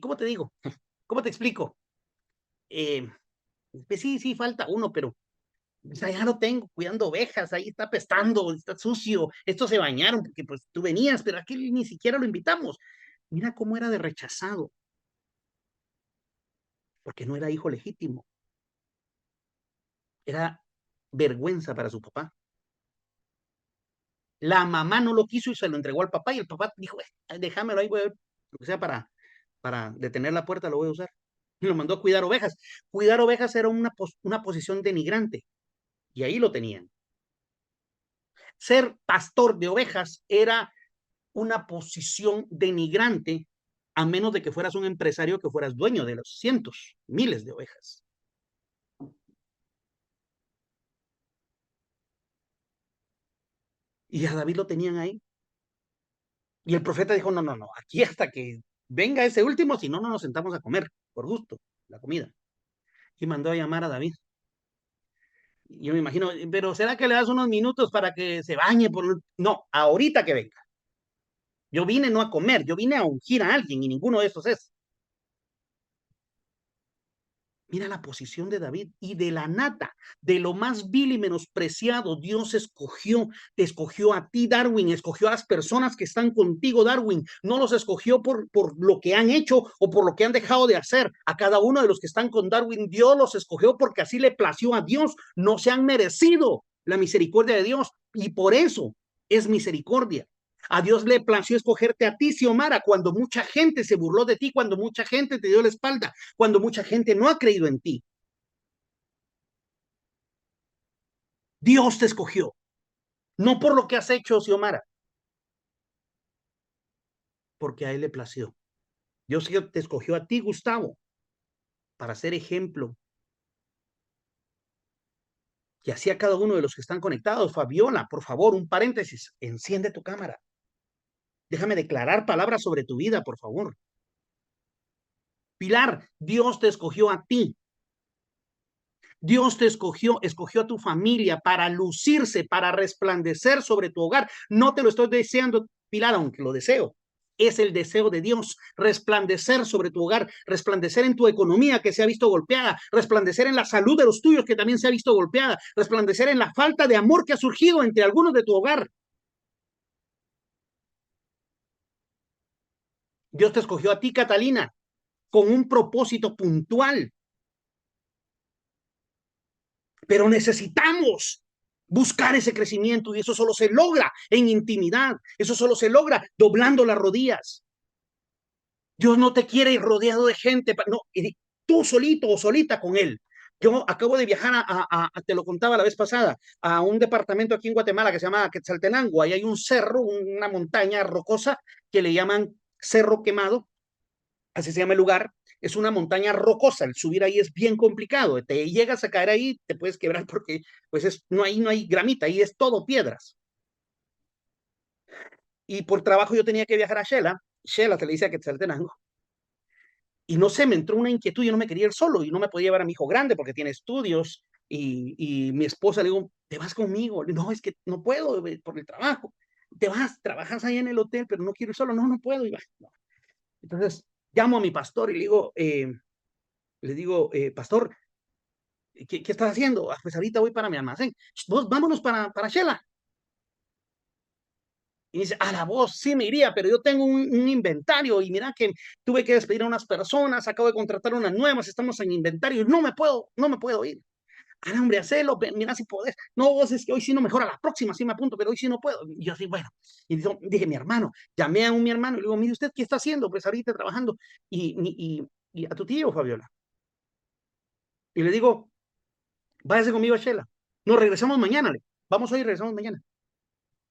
¿cómo te digo? ¿Cómo te explico? Pues sí, sí, falta uno, pero o sea, ya lo tengo cuidando ovejas, ahí está pestando, está sucio, estos se bañaron porque pues tú venías, pero aquí ni siquiera lo invitamos. Mira cómo era de rechazado, porque no era hijo legítimo, era vergüenza para su papá. La mamá no lo quiso y se lo entregó al papá y el papá dijo, déjamelo ahí, voy a ver, lo que sea para detener la puerta, lo voy a usar. Y lo mandó a cuidar ovejas. Cuidar ovejas era una posición denigrante y ahí lo tenían. Ser pastor de ovejas era una posición denigrante a menos de que fueras un empresario que fueras dueño de los cientos, miles de ovejas. Y a David lo tenían ahí. Y el profeta dijo, no, no, no, aquí hasta que venga ese último, si no, no nos sentamos a comer, por gusto, la comida. Y mandó a llamar a David. Yo me imagino, pero ¿será que le das unos minutos para que se bañe? No, ahorita que venga. Yo vine no a comer, yo vine a ungir a alguien y ninguno de estos es. Mira la posición de David y de la nata, de lo más vil y menospreciado, Dios escogió, te escogió a ti, Darwin, escogió a las personas que están contigo, Darwin, no los escogió por lo que han hecho o por lo que han dejado de hacer. A cada uno de los que están con Darwin, Dios los escogió porque así le plació a Dios, no se han merecido la misericordia de Dios y por eso es misericordia. A Dios le plació escogerte a ti, Xiomara, cuando mucha gente se burló de ti, cuando mucha gente te dio la espalda, cuando mucha gente no ha creído en ti. Dios te escogió, no por lo que has hecho, Xiomara, porque a Él le plació. Dios te escogió a ti, Gustavo, para ser ejemplo. Y así a cada uno de los que están conectados. Fabiola, por favor, un paréntesis, enciende tu cámara. Déjame declarar palabras sobre tu vida, por favor. Pilar, Dios te escogió a ti. Dios te escogió a tu familia para lucirse, para resplandecer sobre tu hogar. No te lo estoy deseando, Pilar, aunque lo deseo. Es el deseo de Dios, resplandecer sobre tu hogar, resplandecer en tu economía que se ha visto golpeada, resplandecer en la salud de los tuyos que también se ha visto golpeada, resplandecer en la falta de amor que ha surgido entre algunos de tu hogar. Dios te escogió a ti, Catalina, con un propósito puntual. Pero necesitamos buscar ese crecimiento y eso solo se logra en intimidad, eso solo se logra doblando las rodillas. Dios no te quiere rodeado de gente, no, tú solito o solita con Él. Yo acabo de viajar te lo contaba la vez pasada, a un departamento aquí en Guatemala que se llama Quetzaltenango. Ahí hay un cerro, una montaña rocosa que le llaman Cerro Quemado, así se llama el lugar. Es una montaña rocosa, el subir ahí es bien complicado. Te llegas a caer ahí, te puedes quebrar porque pues no hay gramita, ahí es todo piedras. Y por trabajo yo tenía que viajar a Shela se le dice a Quetzaltenango. Y no sé, me entró una inquietud, yo no me quería ir solo y no me podía llevar a mi hijo grande porque tiene estudios y mi esposa le digo, ¿te vas conmigo? No, es que no puedo por el trabajo. Te vas, trabajas ahí en el hotel, pero no quiero ir solo. No, no puedo. Y va, no. Entonces llamo a mi pastor y le digo, pastor, ¿qué estás haciendo? Ah, pues ahorita voy para mi almacén. Vos, vámonos para Shela. Y dice, a la voz, sí me iría, pero yo tengo un inventario y mira que tuve que despedir a unas personas, acabo de contratar unas nuevas, estamos en inventario y no me puedo ir. Ah, hombre, hacelo, mira si podés. No, vos es que hoy sí no mejora, la próxima sí me apunto, pero hoy sí no puedo. Y yo así, bueno. Y dije, mi hermano, llamé a mi hermano y le digo, mire usted, ¿qué está haciendo? Pues ahorita trabajando. Y a tu tío, Fabiola. Y le digo, váyase conmigo a Shela. Nos regresamos mañana, vamos hoy y regresamos mañana.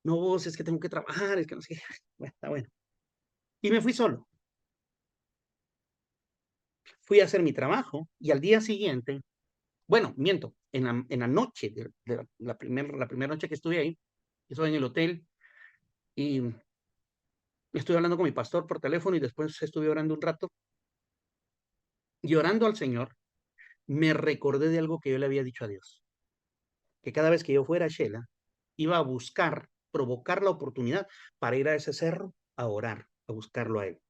No, vos, es que tengo que trabajar, es que no sé qué. Bueno, está bueno. Y me fui solo. Fui a hacer mi trabajo y al día siguiente, bueno, miento, en la noche, de la primera noche que estuve ahí, estuve en el hotel y estuve hablando con mi pastor por teléfono y después estuve orando un rato y orando al Señor, me recordé de algo que yo le había dicho a Dios, que cada vez que yo fuera a Shela, iba a buscar, provocar la oportunidad para ir a ese cerro a orar, a buscarlo a Él.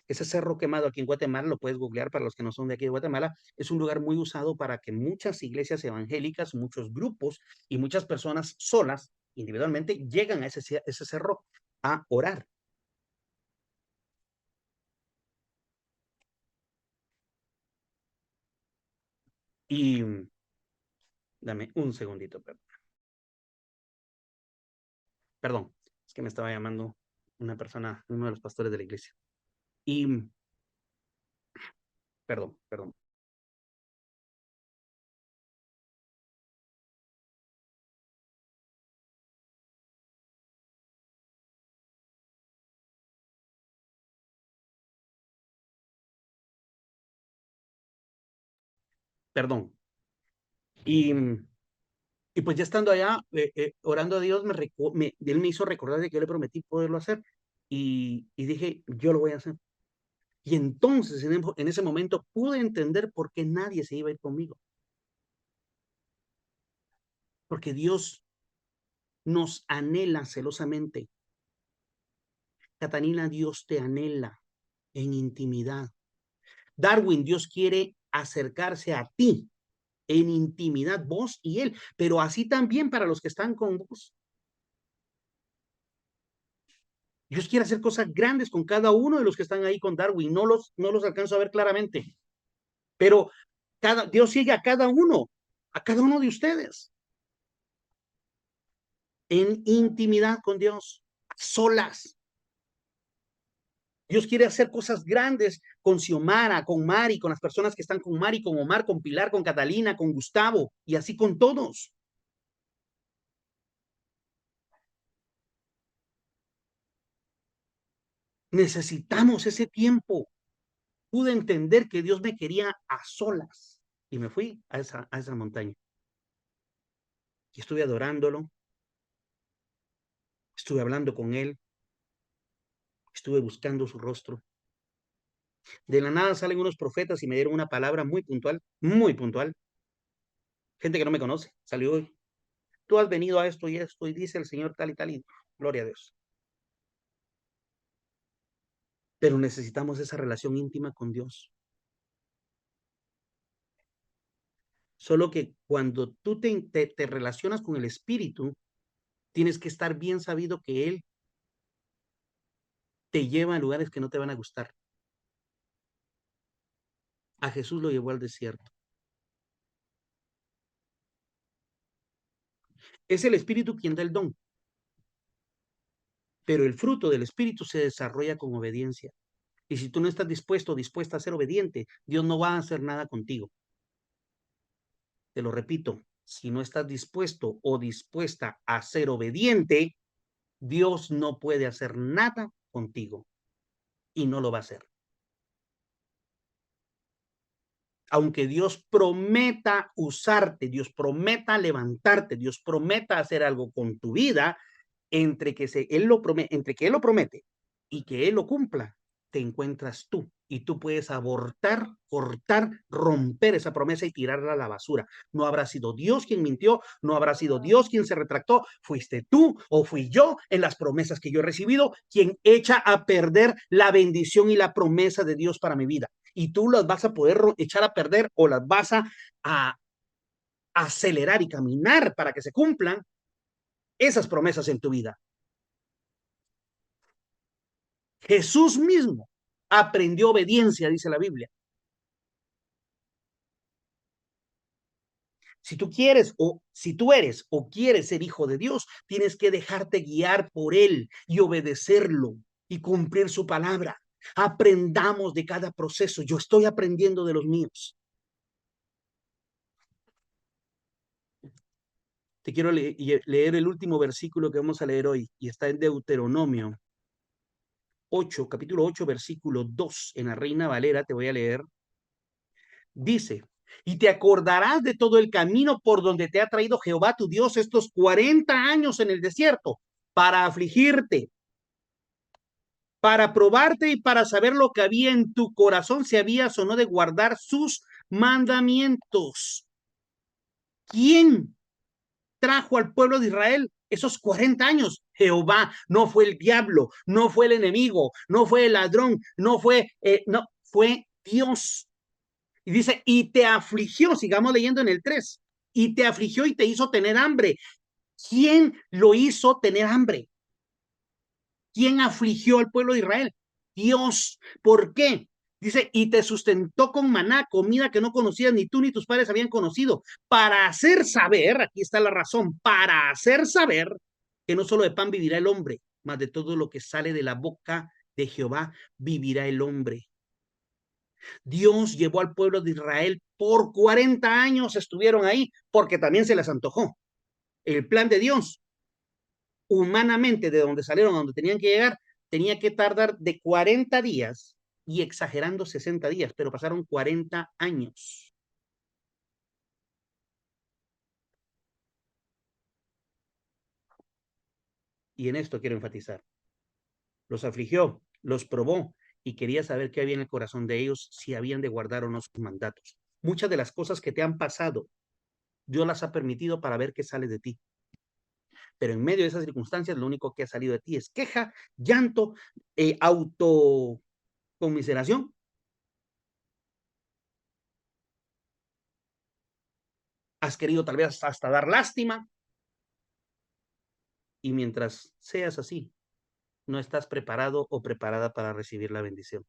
Ese cerro quemado aquí en Guatemala, lo puedes googlear para los que no son de aquí de Guatemala, es un lugar muy usado para que muchas iglesias evangélicas, muchos grupos y muchas personas solas, individualmente, llegan a ese cerro a orar. Y dame un segundito, perdón, es que me estaba llamando una persona, uno de los pastores de la iglesia. Y, perdón, perdón. Y, y pues ya estando allá, orando a Dios, Él me hizo recordar de que yo le prometí poderlo hacer. Y dije, yo lo voy a hacer. Y entonces en ese momento pude entender por qué nadie se iba a ir conmigo. Porque Dios nos anhela celosamente. Catalina, Dios te anhela en intimidad. Darwin, Dios quiere acercarse a ti en intimidad, vos y Él, pero así también para los que están con vos. Dios quiere hacer cosas grandes con cada uno de los que están ahí con Darwin. No los alcanzo a ver claramente, pero Dios sigue a cada uno de ustedes, en intimidad con Dios, solas. Dios quiere hacer cosas grandes con Xiomara, con Mari, con las personas que están con Mari, con Omar, con Pilar, con Catalina, con Gustavo, y así con todos. Necesitamos ese tiempo. Pude entender que Dios me quería a solas y me fui a esa montaña. Y estuve adorándolo, estuve hablando con Él, estuve buscando su rostro. De la nada salen unos profetas y me dieron una palabra muy puntual. Gente que no me conoce, salió hoy. Tú has venido a esto y dice el Señor tal y tal y gloria a Dios. Pero necesitamos esa relación íntima con Dios. Solo que cuando tú te relacionas con el Espíritu, tienes que estar bien sabido que Él te lleva a lugares que no te van a gustar. A Jesús lo llevó al desierto. Es el Espíritu quien da el don, pero el fruto del Espíritu se desarrolla con obediencia. Y si tú no estás dispuesto o dispuesta a ser obediente, Dios no va a hacer nada contigo. Te lo repito, si no estás dispuesto o dispuesta a ser obediente, Dios no puede hacer nada contigo y no lo va a hacer. Aunque Dios prometa usarte, Dios prometa levantarte, Dios prometa hacer algo con tu vida, entre que Él lo promete y que Él lo cumpla, te encuentras tú. Y tú puedes abortar, cortar, romper esa promesa y tirarla a la basura. No habrá sido Dios quien mintió, no habrá sido Dios quien se retractó, fuiste tú o fui yo en las promesas que yo he recibido, quien echa a perder la bendición y la promesa de Dios para mi vida. Y tú las vas a poder echar a perder o las vas a acelerar y caminar para que se cumplan esas promesas en tu vida. Jesús mismo aprendió obediencia, dice la Biblia. Si tú quieres o si tú eres o quieres ser hijo de Dios, tienes que dejarte guiar por Él y obedecerlo y cumplir su palabra. Aprendamos de cada proceso. Yo estoy aprendiendo de los míos. Te quiero leer el último versículo que vamos a leer hoy y está en Deuteronomio 8, capítulo 8, versículo 2. En la Reina Valera te voy a leer. Dice, y te acordarás de todo el camino por donde te ha traído Jehová tu Dios estos 40 años en el desierto, para afligirte, para probarte y para saber lo que había en tu corazón, si habías o no de guardar sus mandamientos. ¿Quién trajo al pueblo de Israel esos 40 años? Jehová, no fue el diablo, no fue el enemigo, no fue el ladrón, no fue Dios. Y dice, y te afligió, sigamos leyendo en el 3, y te afligió y te hizo tener hambre. ¿Quién lo hizo tener hambre? ¿Quién afligió al pueblo de Israel? Dios. ¿Por qué? Dice, y te sustentó con maná, comida que no conocías ni tú ni tus padres habían conocido, para hacer saber, aquí está la razón, para hacer saber que no solo de pan vivirá el hombre, mas de todo lo que sale de la boca de Jehová vivirá el hombre. Dios llevó al pueblo de Israel por 40 años, estuvieron ahí porque también se les antojó. El plan de Dios, humanamente, de donde salieron a donde tenían que llegar, tenía que tardar de 40 días y exagerando 60 días, pero pasaron 40 años. Y en esto quiero enfatizar. Los afligió, los probó y quería saber qué había en el corazón de ellos, si habían de guardar o no sus mandatos. Muchas de las cosas que te han pasado, Dios las ha permitido para ver qué sale de ti. Pero en medio de esas circunstancias, lo único que ha salido de ti es queja, llanto, autoconmiseración. Has querido tal vez hasta dar lástima. Y mientras seas así, no estás preparado o preparada para recibir la bendición.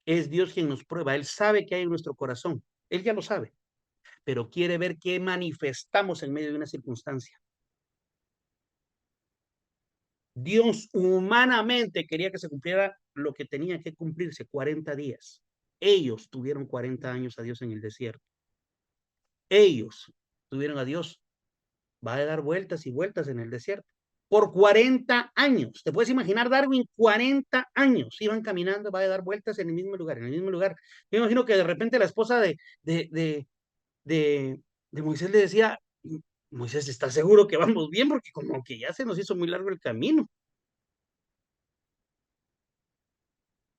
Es Dios quien nos prueba. Él sabe qué hay en nuestro corazón. Él ya lo sabe, pero quiere ver qué manifestamos en medio de una circunstancia. Dios humanamente quería que se cumpliera lo que tenía que cumplirse, 40 días. Ellos tuvieron 40 años a Dios en el desierto. Ellos tuvieron a Dios. Va a dar vueltas y vueltas en el desierto. Por 40 años. ¿Te puedes imaginar, Darwin? 40 años. Iban caminando, va a dar vueltas en el mismo lugar, en el mismo lugar. Yo imagino que de repente la esposa de, de, de Moisés le decía, Moisés, ¿estás seguro que vamos bien? Porque como que ya se nos hizo muy largo el camino.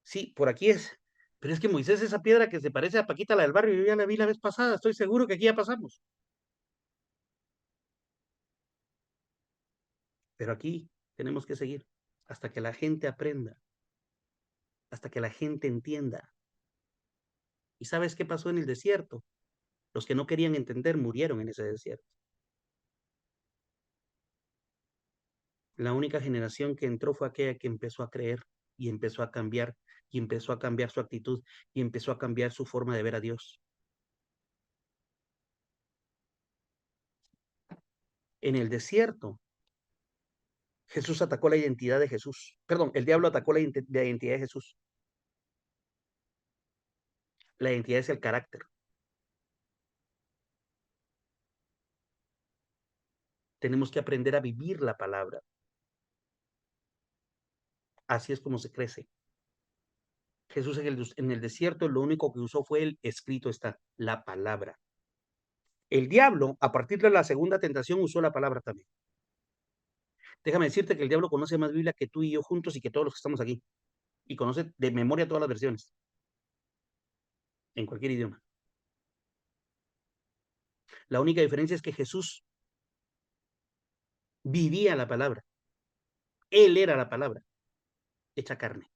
Sí, por aquí es. Pero es que Moisés, esa piedra que se parece a Paquita, la del barrio, yo ya la vi la vez pasada. Estoy seguro que aquí ya pasamos. Pero aquí tenemos que seguir hasta que la gente aprenda, hasta que la gente entienda. ¿Y sabes qué pasó en el desierto? Los que no querían entender murieron en ese desierto. La única generación que entró fue aquella que empezó a creer y empezó a cambiar y empezó a cambiar su actitud y empezó a cambiar su forma de ver a Dios. En el desierto Jesús atacó la identidad de Jesús. Perdón, el diablo atacó la identidad de Jesús. La identidad es el carácter. Tenemos que aprender a vivir la palabra. Así es como se crece. Jesús en el desierto lo único que usó fue el escrito está, la palabra. El diablo, a partir de la segunda tentación, usó la palabra también. Déjame decirte que el diablo conoce más Biblia que tú y yo juntos y que todos los que estamos aquí. Y conoce de memoria todas las versiones, en cualquier idioma. La única diferencia es que Jesús vivía la palabra. Él era la palabra, hecha carne.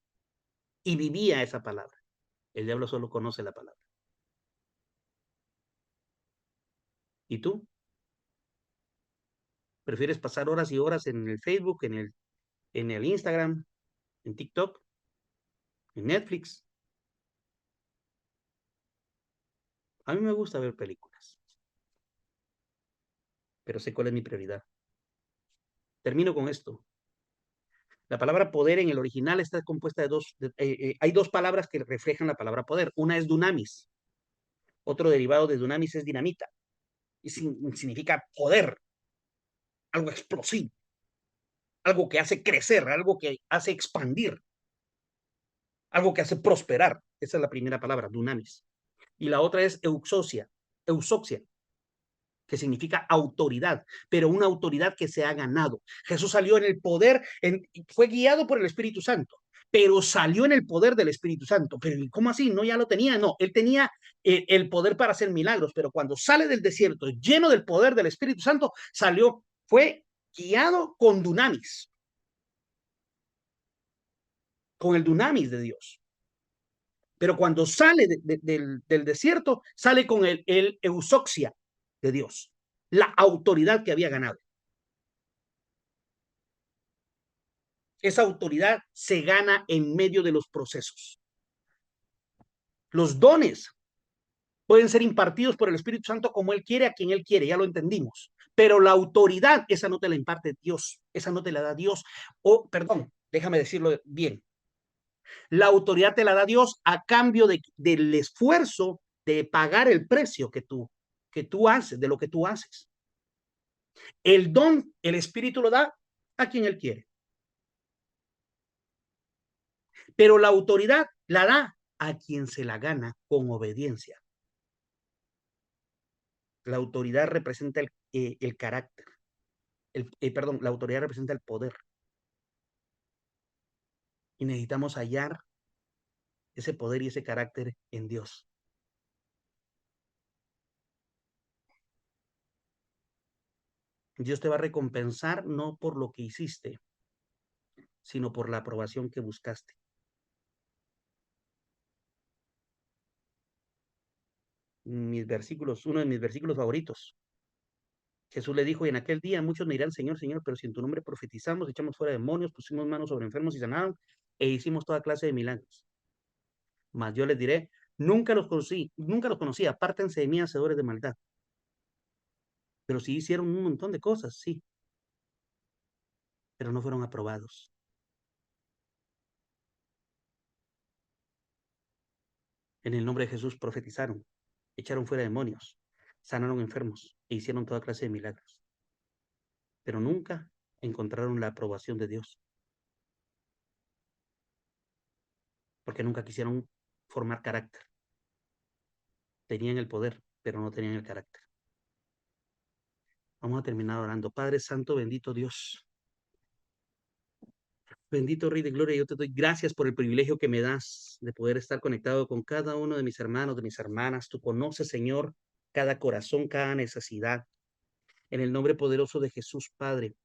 Y vivía esa palabra. El diablo solo conoce la palabra. ¿Y tú? ¿Prefieres pasar horas y horas en el Facebook, en el Instagram, en TikTok, en Netflix? A mí me gusta ver películas, pero sé cuál es mi prioridad. Termino con esto. La palabra poder en el original está compuesta de hay dos palabras que reflejan la palabra poder. Una es dunamis, otro derivado de dunamis es dinamita, y significa poder, algo explosivo, algo que hace crecer, algo que hace expandir, algo que hace prosperar. Esa es la primera palabra, dunamis. Y la otra es eusoxia, que significa autoridad, pero una autoridad que se ha ganado. Jesús salió en el poder, fue guiado por el Espíritu Santo, pero salió en el poder del Espíritu Santo. Pero ¿cómo así? No, ya lo tenía, no, él tenía el poder para hacer milagros, pero cuando sale del desierto lleno del poder del Espíritu Santo, fue guiado con dunamis, con el dunamis de Dios. Pero cuando sale del desierto, sale con el eusoxia de Dios, la autoridad que había ganado. Esa autoridad se gana en medio de los procesos. Los dones pueden ser impartidos por el Espíritu Santo como Él quiere, a quien Él quiere, ya lo entendimos. Pero la autoridad, esa no te la imparte Dios, esa no te la da Dios. Perdón, déjame decirlo bien. La autoridad te la da Dios a cambio del esfuerzo de pagar el precio que tú haces, de lo que tú haces. El don, el Espíritu lo da a quien Él quiere. Pero la autoridad la da a quien se la gana con obediencia. La autoridad representa el carácter. Perdón, la autoridad representa el poder. Y necesitamos hallar ese poder y ese carácter en Dios. Dios te va a recompensar no por lo que hiciste, sino por la aprobación que buscaste. Uno de mis versículos favoritos. Jesús le dijo, y en aquel día muchos me dirán, Señor, Señor, pero si en tu nombre profetizamos, echamos fuera demonios, pusimos manos sobre enfermos y sanaron, e hicimos toda clase de milagros. Mas yo les diré, nunca los conocí, apártense de mí, hacedores de maldad. Pero sí hicieron un montón de cosas, sí, pero no fueron aprobados. En el nombre de Jesús profetizaron, echaron fuera demonios, sanaron enfermos e hicieron toda clase de milagros. Pero nunca encontraron la aprobación de Dios, porque nunca quisieron formar carácter. Tenían el poder, pero no tenían el carácter. Vamos a terminar orando. Padre Santo, bendito Dios. Bendito Rey de Gloria, yo te doy gracias por el privilegio que me das de poder estar conectado con cada uno de mis hermanos, de mis hermanas. Tú conoces, Señor, cada corazón, cada necesidad. En el nombre poderoso de Jesús, Padre.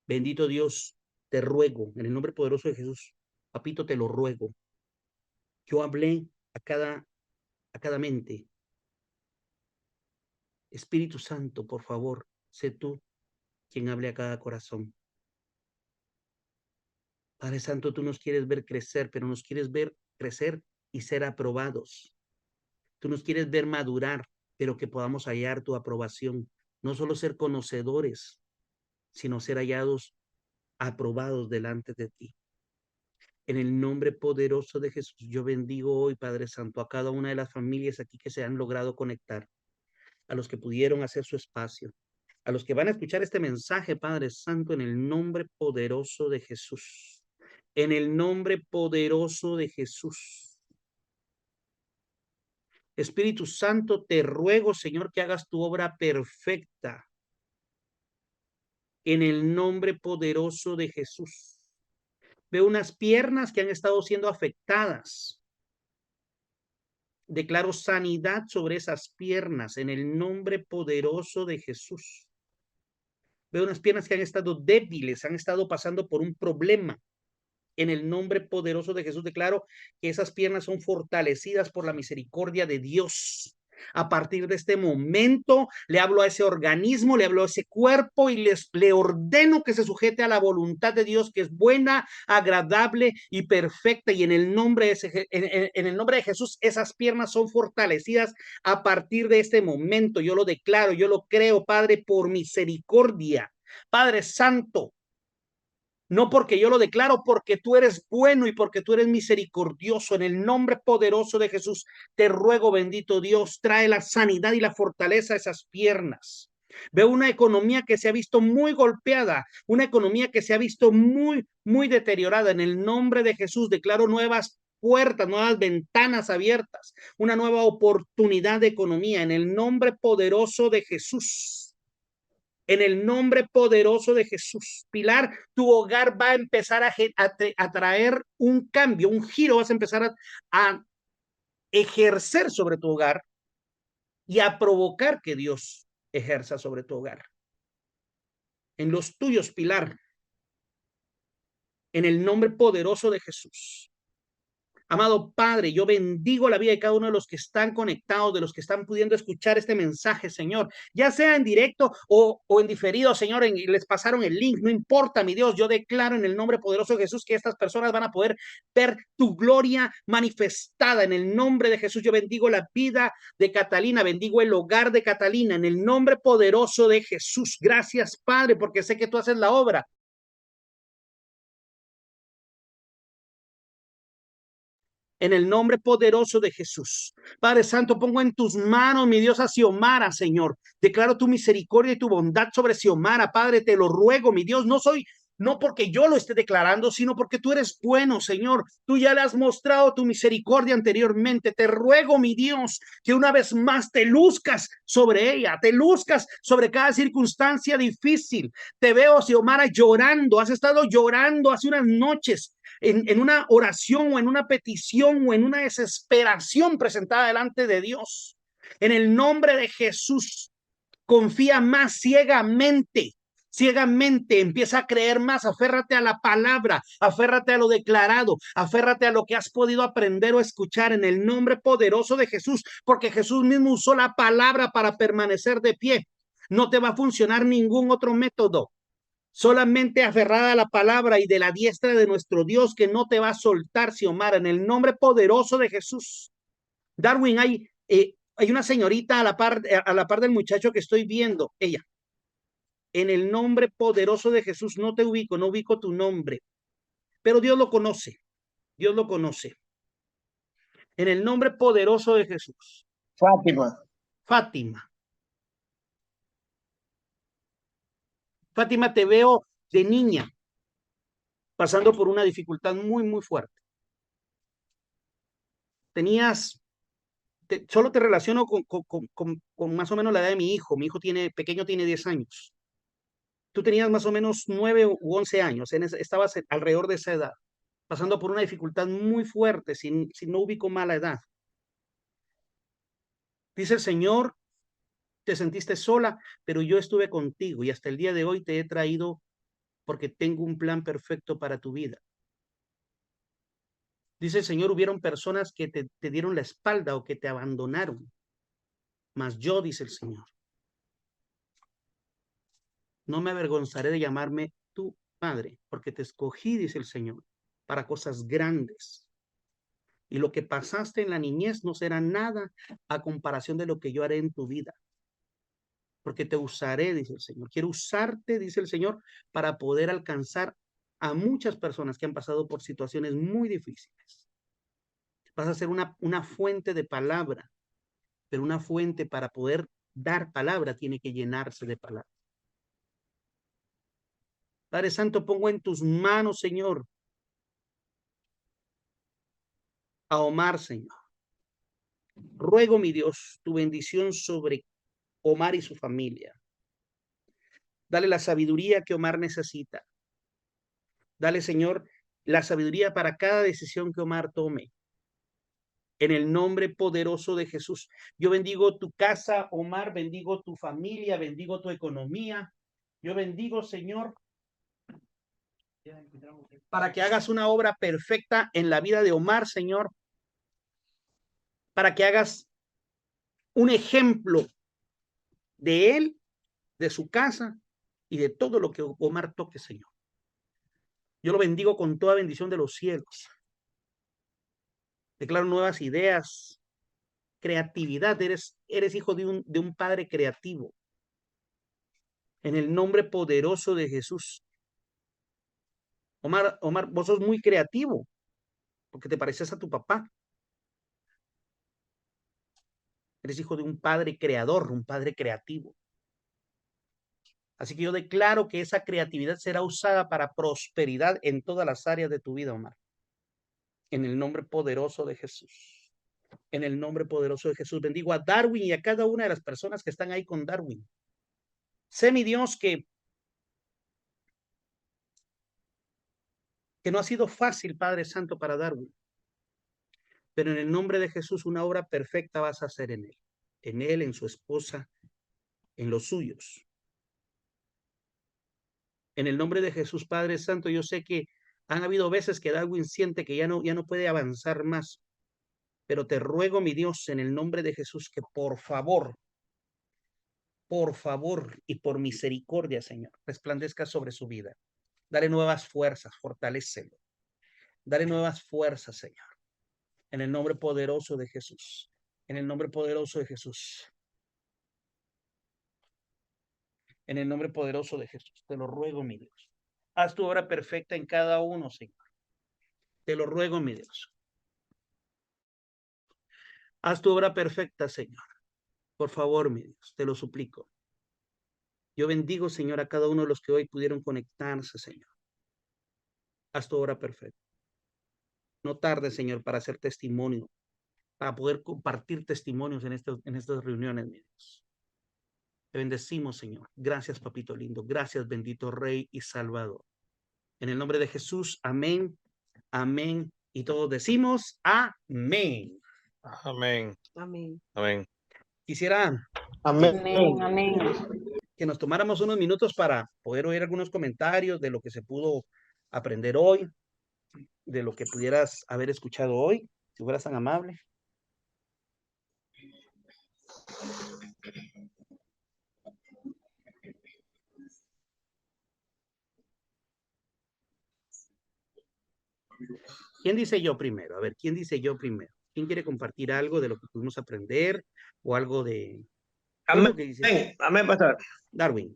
Bendito Dios, te ruego, en el nombre poderoso de Jesús, papito, te lo ruego. Yo hablé a cada mente. Espíritu Santo, por favor, sé tú quien hable a cada corazón. Padre Santo, tú nos quieres ver crecer, pero nos quieres ver crecer y ser aprobados. Tú nos quieres ver madurar, pero que podamos hallar tu aprobación. No solo ser conocedores, sino ser hallados aprobados delante de ti. En el nombre poderoso de Jesús, yo bendigo hoy, Padre Santo, a cada una de las familias aquí que se han logrado conectar, a los que pudieron hacer su espacio, a los que van a escuchar este mensaje, Padre Santo, en el nombre poderoso de Jesús. En el nombre poderoso de Jesús. Espíritu Santo, te ruego, Señor, que hagas tu obra perfecta. En el nombre poderoso de Jesús. Veo unas piernas que han estado siendo afectadas. Declaro sanidad sobre esas piernas en el nombre poderoso de Jesús. Veo unas piernas que han estado débiles, han estado pasando por un problema. En el nombre poderoso de Jesús declaro que esas piernas son fortalecidas por la misericordia de Dios. A partir de este momento le hablo a ese organismo, le hablo a ese cuerpo y le ordeno que se sujete a la voluntad de Dios, que es buena, agradable y perfecta. Y en el nombre de Jesús, esas piernas son fortalecidas a partir de este momento. Yo lo declaro, yo lo creo, Padre, por misericordia. Padre Santo, no porque yo lo declaro, porque tú eres bueno y porque tú eres misericordioso. En el nombre poderoso de Jesús, te ruego, bendito Dios, trae la sanidad y la fortaleza a esas piernas. Veo una economía que se ha visto muy golpeada, una economía que se ha visto muy deteriorada. En el nombre de Jesús, declaro nuevas puertas, nuevas ventanas abiertas, una nueva oportunidad de economía. En el nombre poderoso de Jesús. En el nombre poderoso de Jesús. Pilar, tu hogar va a empezar a traer un cambio, un giro, vas a empezar a ejercer sobre tu hogar y a provocar que Dios ejerza sobre tu hogar. En los tuyos, Pilar, en el nombre poderoso de Jesús. Amado Padre, yo bendigo la vida de cada uno de los que están conectados, de los que están pudiendo escuchar este mensaje, Señor, ya sea en directo o en diferido, Señor, les pasaron el link, no importa, mi Dios, yo declaro en el nombre poderoso de Jesús que estas personas van a poder ver tu gloria manifestada. En el nombre de Jesús, yo bendigo la vida de Catalina, bendigo el hogar de Catalina, en el nombre poderoso de Jesús. Gracias, Padre, porque sé que tú haces la obra. En el nombre poderoso de Jesús. Padre Santo, pongo en tus manos, mi Dios, a Xiomara, Señor. Declaro tu misericordia y tu bondad sobre Xiomara, Padre, te lo ruego, mi Dios. No porque yo lo esté declarando, sino porque tú eres bueno, Señor. Tú ya le has mostrado tu misericordia anteriormente. Te ruego, mi Dios, que una vez más te luzcas sobre ella, te luzcas sobre cada circunstancia difícil. Te veo, Xiomara, llorando. Has estado llorando hace unas noches. En una oración o en una petición o en una desesperación presentada delante de Dios. En el nombre de Jesús, confía más ciegamente. Ciegamente empieza a creer más, aférrate a la palabra, aférrate a lo declarado, aférrate a lo que has podido aprender o escuchar en el nombre poderoso de Jesús, porque Jesús mismo usó la palabra para permanecer de pie. No te va a funcionar ningún otro método. Solamente aferrada a la palabra y de la diestra de nuestro Dios, que no te va a soltar, Xiomara, en el nombre poderoso de Jesús. Darwin, hay una señorita a la par del muchacho que estoy viendo, ella. En el nombre poderoso de Jesús, no te ubico, no ubico tu nombre, pero Dios lo conoce, Dios lo conoce. En el nombre poderoso de Jesús. Fátima. Fátima, te veo de niña, pasando por una dificultad muy fuerte. Solo te relaciono con más o menos la edad de mi hijo. Mi hijo pequeño tiene 10 años. Tú tenías más o menos 9 u 11 años, estabas alrededor de esa edad, pasando por una dificultad muy fuerte, si no ubico mala edad. Dice el Señor, te sentiste sola, pero yo estuve contigo y hasta el día de hoy te he traído porque tengo un plan perfecto para tu vida. Dice el Señor, hubieron personas que te dieron la espalda o que te abandonaron, mas yo, dice el Señor, no me avergonzaré de llamarme tu Padre, porque te escogí, dice el Señor, para cosas grandes. Y lo que pasaste en la niñez no será nada a comparación de lo que yo haré en tu vida. Porque te usaré, dice el Señor. Quiero usarte, dice el Señor, para poder alcanzar a muchas personas que han pasado por situaciones muy difíciles. Vas a ser una fuente de palabra, pero una fuente para poder dar palabra tiene que llenarse de palabra. Padre Santo, pongo en tus manos, Señor, a Omar, Señor. Ruego, mi Dios, tu bendición sobre Omar y su familia. Dale la sabiduría que Omar necesita. Dale, Señor, la sabiduría para cada decisión que Omar tome. En el nombre poderoso de Jesús. Yo bendigo tu casa, Omar, bendigo tu familia, bendigo tu economía. Yo bendigo, Señor, para que hagas una obra perfecta en la vida de Omar, Señor, para que hagas un ejemplo de él, de su casa y de todo lo que Omar toque, Señor. Yo lo bendigo con toda bendición de los cielos. Declaro nuevas ideas, creatividad. Eres hijo de un padre creativo. En el nombre poderoso de Jesús. Omar, vos sos muy creativo, porque te pareces a tu papá. Eres hijo de un padre creador, un padre creativo. Así que yo declaro que esa creatividad será usada para prosperidad en todas las áreas de tu vida, Omar. En el nombre poderoso de Jesús. En el nombre poderoso de Jesús. Bendigo a Darwin y a cada una de las personas que están ahí con Darwin. Sé, mi Dios, que no ha sido fácil, Padre Santo, para Darwin. Pero en el nombre de Jesús, una obra perfecta vas a hacer en él, en su esposa, en los suyos. En el nombre de Jesús, Padre Santo, yo sé que han habido veces que Darwin siente que ya no puede avanzar más, pero te ruego, mi Dios, en el nombre de Jesús, que por favor y por misericordia, Señor, resplandezca sobre su vida. Dale nuevas fuerzas, fortalécelo. Dale nuevas fuerzas, Señor, en el nombre poderoso de Jesús. En el nombre poderoso de Jesús. En el nombre poderoso de Jesús. Te lo ruego, mi Dios. Haz tu obra perfecta en cada uno, Señor. Te lo ruego, mi Dios. Haz tu obra perfecta, Señor. Por favor, mi Dios, te lo suplico. Yo bendigo, Señor, a cada uno de los que hoy pudieron conectarse, Señor. Haz tu obra perfecta. No tardes, Señor, para hacer testimonio, para poder compartir testimonios en estas reuniones, mi Dios. Te bendecimos, Señor. Gracias, papito lindo. Gracias, bendito Rey y Salvador. En el nombre de Jesús, amén, amén. Y todos decimos amén. Amén. Amén. Amén. Quisiera Amén. Amén. que nos tomáramos unos minutos para poder oír algunos comentarios de lo que se pudo aprender hoy, de lo que pudieras haber escuchado hoy, si fueras tan amable. ¿Quién dice yo primero? A ver, ¿quién dice yo primero? ¿Quién quiere compartir algo de lo que pudimos aprender o algo de... Amén. que dice? Amén, pastor. Darwin.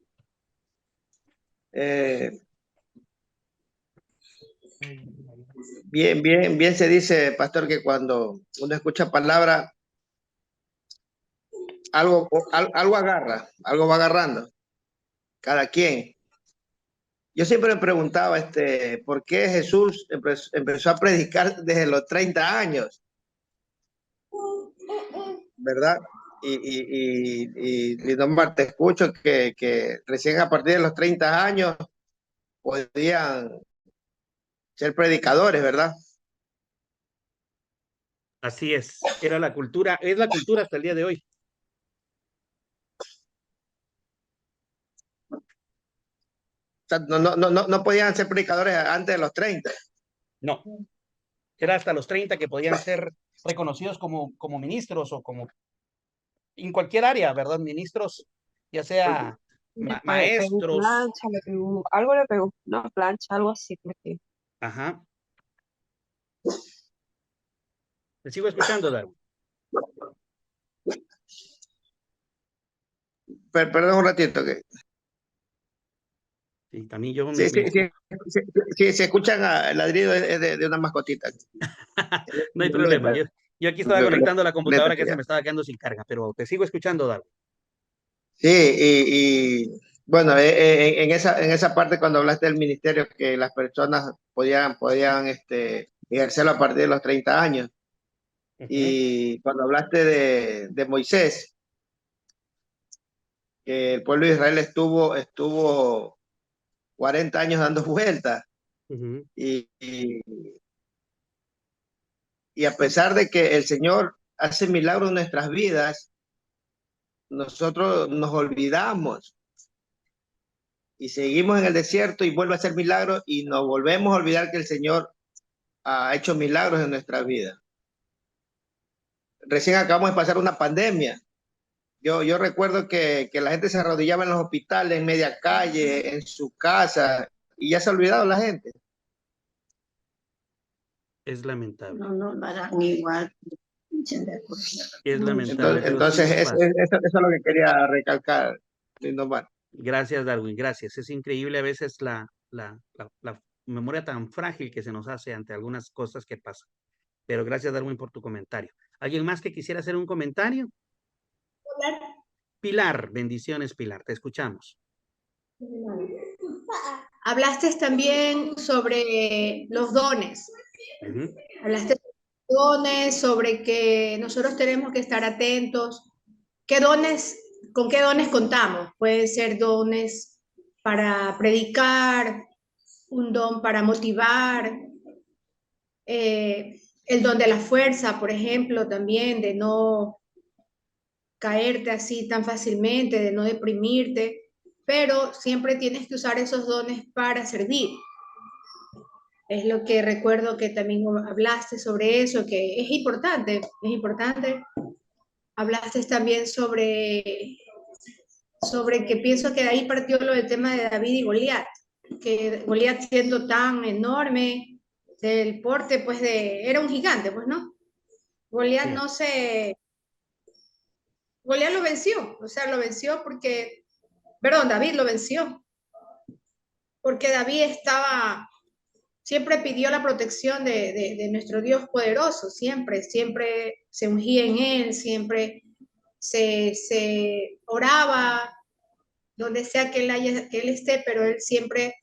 Bien se dice, pastor, que cuando uno escucha palabra, algo agarra, algo va agarrando. Cada quien. Yo siempre me preguntaba, ¿por qué Jesús empezó a predicar desde los 30 años? ¿Verdad? Y Lindomar, te escucho que recién a partir de los 30 años podían ser predicadores, ¿verdad? Así es, era la cultura, es la cultura hasta el día de hoy. O sea, no podían ser predicadores antes de los 30. No, era hasta los 30 que podían ser reconocidos como ministros o como en cualquier área, ¿verdad? Ministros, ya sea maestros. Plancha, algo le pegó, una plancha, algo así. Porque... Ajá. Te sigo escuchando, Darwin. Perdón un ratito. Que... Y también yo Sí, sí, sí, sí, sí, se escuchan el ladrido es de una mascotita. no hay problema. Yo aquí estaba conectando la Violeta, computadora que se me estaba quedando sin carga, pero te sigo escuchando, Darwin. sí, bueno, en esa parte cuando hablaste del ministerio, que las personas podían ejercerlo a partir de los 30 años, Ujú, y cuando hablaste de Moisés, que el pueblo de Israel estuvo 40 años dando vueltas, ujú. y y a pesar de que el Señor hace milagros en nuestras vidas, nosotros nos olvidamos y seguimos en el desierto y vuelve a hacer milagros y nos volvemos a olvidar que el Señor ha hecho milagros en nuestras vidas. Recién acabamos de pasar una pandemia. Yo recuerdo que la gente se arrodillaba en los hospitales, en media calle, en su casa, y ya se ha olvidado la gente. Es lamentable. No harán igual. Es No, lamentable, pero sí Entonces, nos pasa. eso es lo que quería recalcar, lindo Mar. Gracias, Darwin, gracias. Es increíble a veces la memoria tan frágil que se nos hace ante algunas cosas que pasan. Pero gracias, Darwin, por tu comentario. ¿Alguien más que quisiera hacer un comentario? Pilar, bendiciones, Pilar, te escuchamos. Hablaste también sobre los dones. Ujú. Hablaste sobre dones, sobre que nosotros tenemos que estar atentos. ¿Qué dones, con qué dones contamos? Pueden ser dones para predicar, un don para motivar, el don de la fuerza, por ejemplo, también de no caerte así tan fácilmente, de no deprimirte, pero siempre tienes que usar esos dones para servir. Es lo que recuerdo que también hablaste sobre eso, que es importante, es importante. Hablaste también sobre que pienso que de ahí partió lo del tema de David y Goliat, que Goliat siendo tan enorme, del porte, pues era un gigante, pues, ¿no? Goliat Sí, no se, Goliat lo venció, o sea, lo venció porque, perdón, David lo venció, porque David siempre pidió la protección de nuestro Dios poderoso, siempre se ungía en él, siempre se oraba, donde sea que él esté, pero él siempre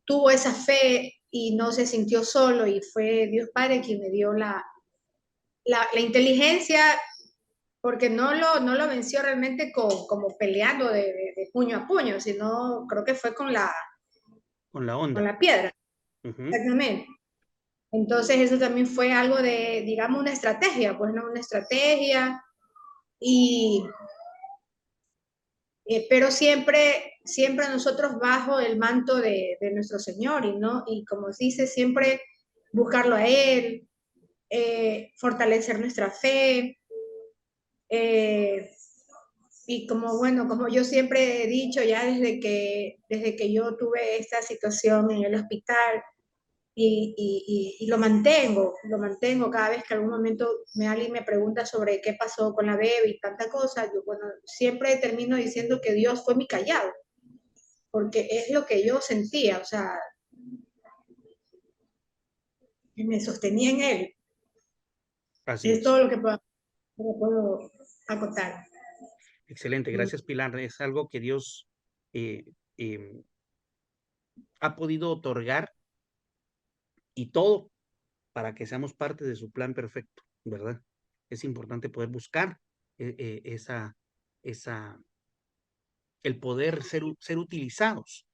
tuvo esa fe y no se sintió solo y fue Dios Padre quien me dio la inteligencia, porque no lo venció realmente como peleando de puño a puño, sino creo que fue con la con onda. la piedra, Ujú. exactamente. Entonces eso también fue algo de, digamos, una estrategia, pues no una estrategia, y, pero siempre nosotros bajo el manto de nuestro Señor, y como dice, siempre buscarlo a Él, fortalecer nuestra fe, eh, y como yo siempre he dicho ya desde que yo tuve esta situación en el hospital, y lo mantengo cada vez que algún momento alguien me pregunta sobre qué pasó con la bebé y tanta cosa, yo bueno, siempre termino diciendo que Dios fue mi callado, porque es lo que yo sentía, o sea, me sostenía en Él, Así es es. todo lo que puedo acotar. Excelente, gracias, Pilar. Es algo que Dios eh, em, ha podido otorgar y todo para que seamos parte de su plan perfecto, ¿verdad? Es importante poder buscar esa, el poder ser utilizados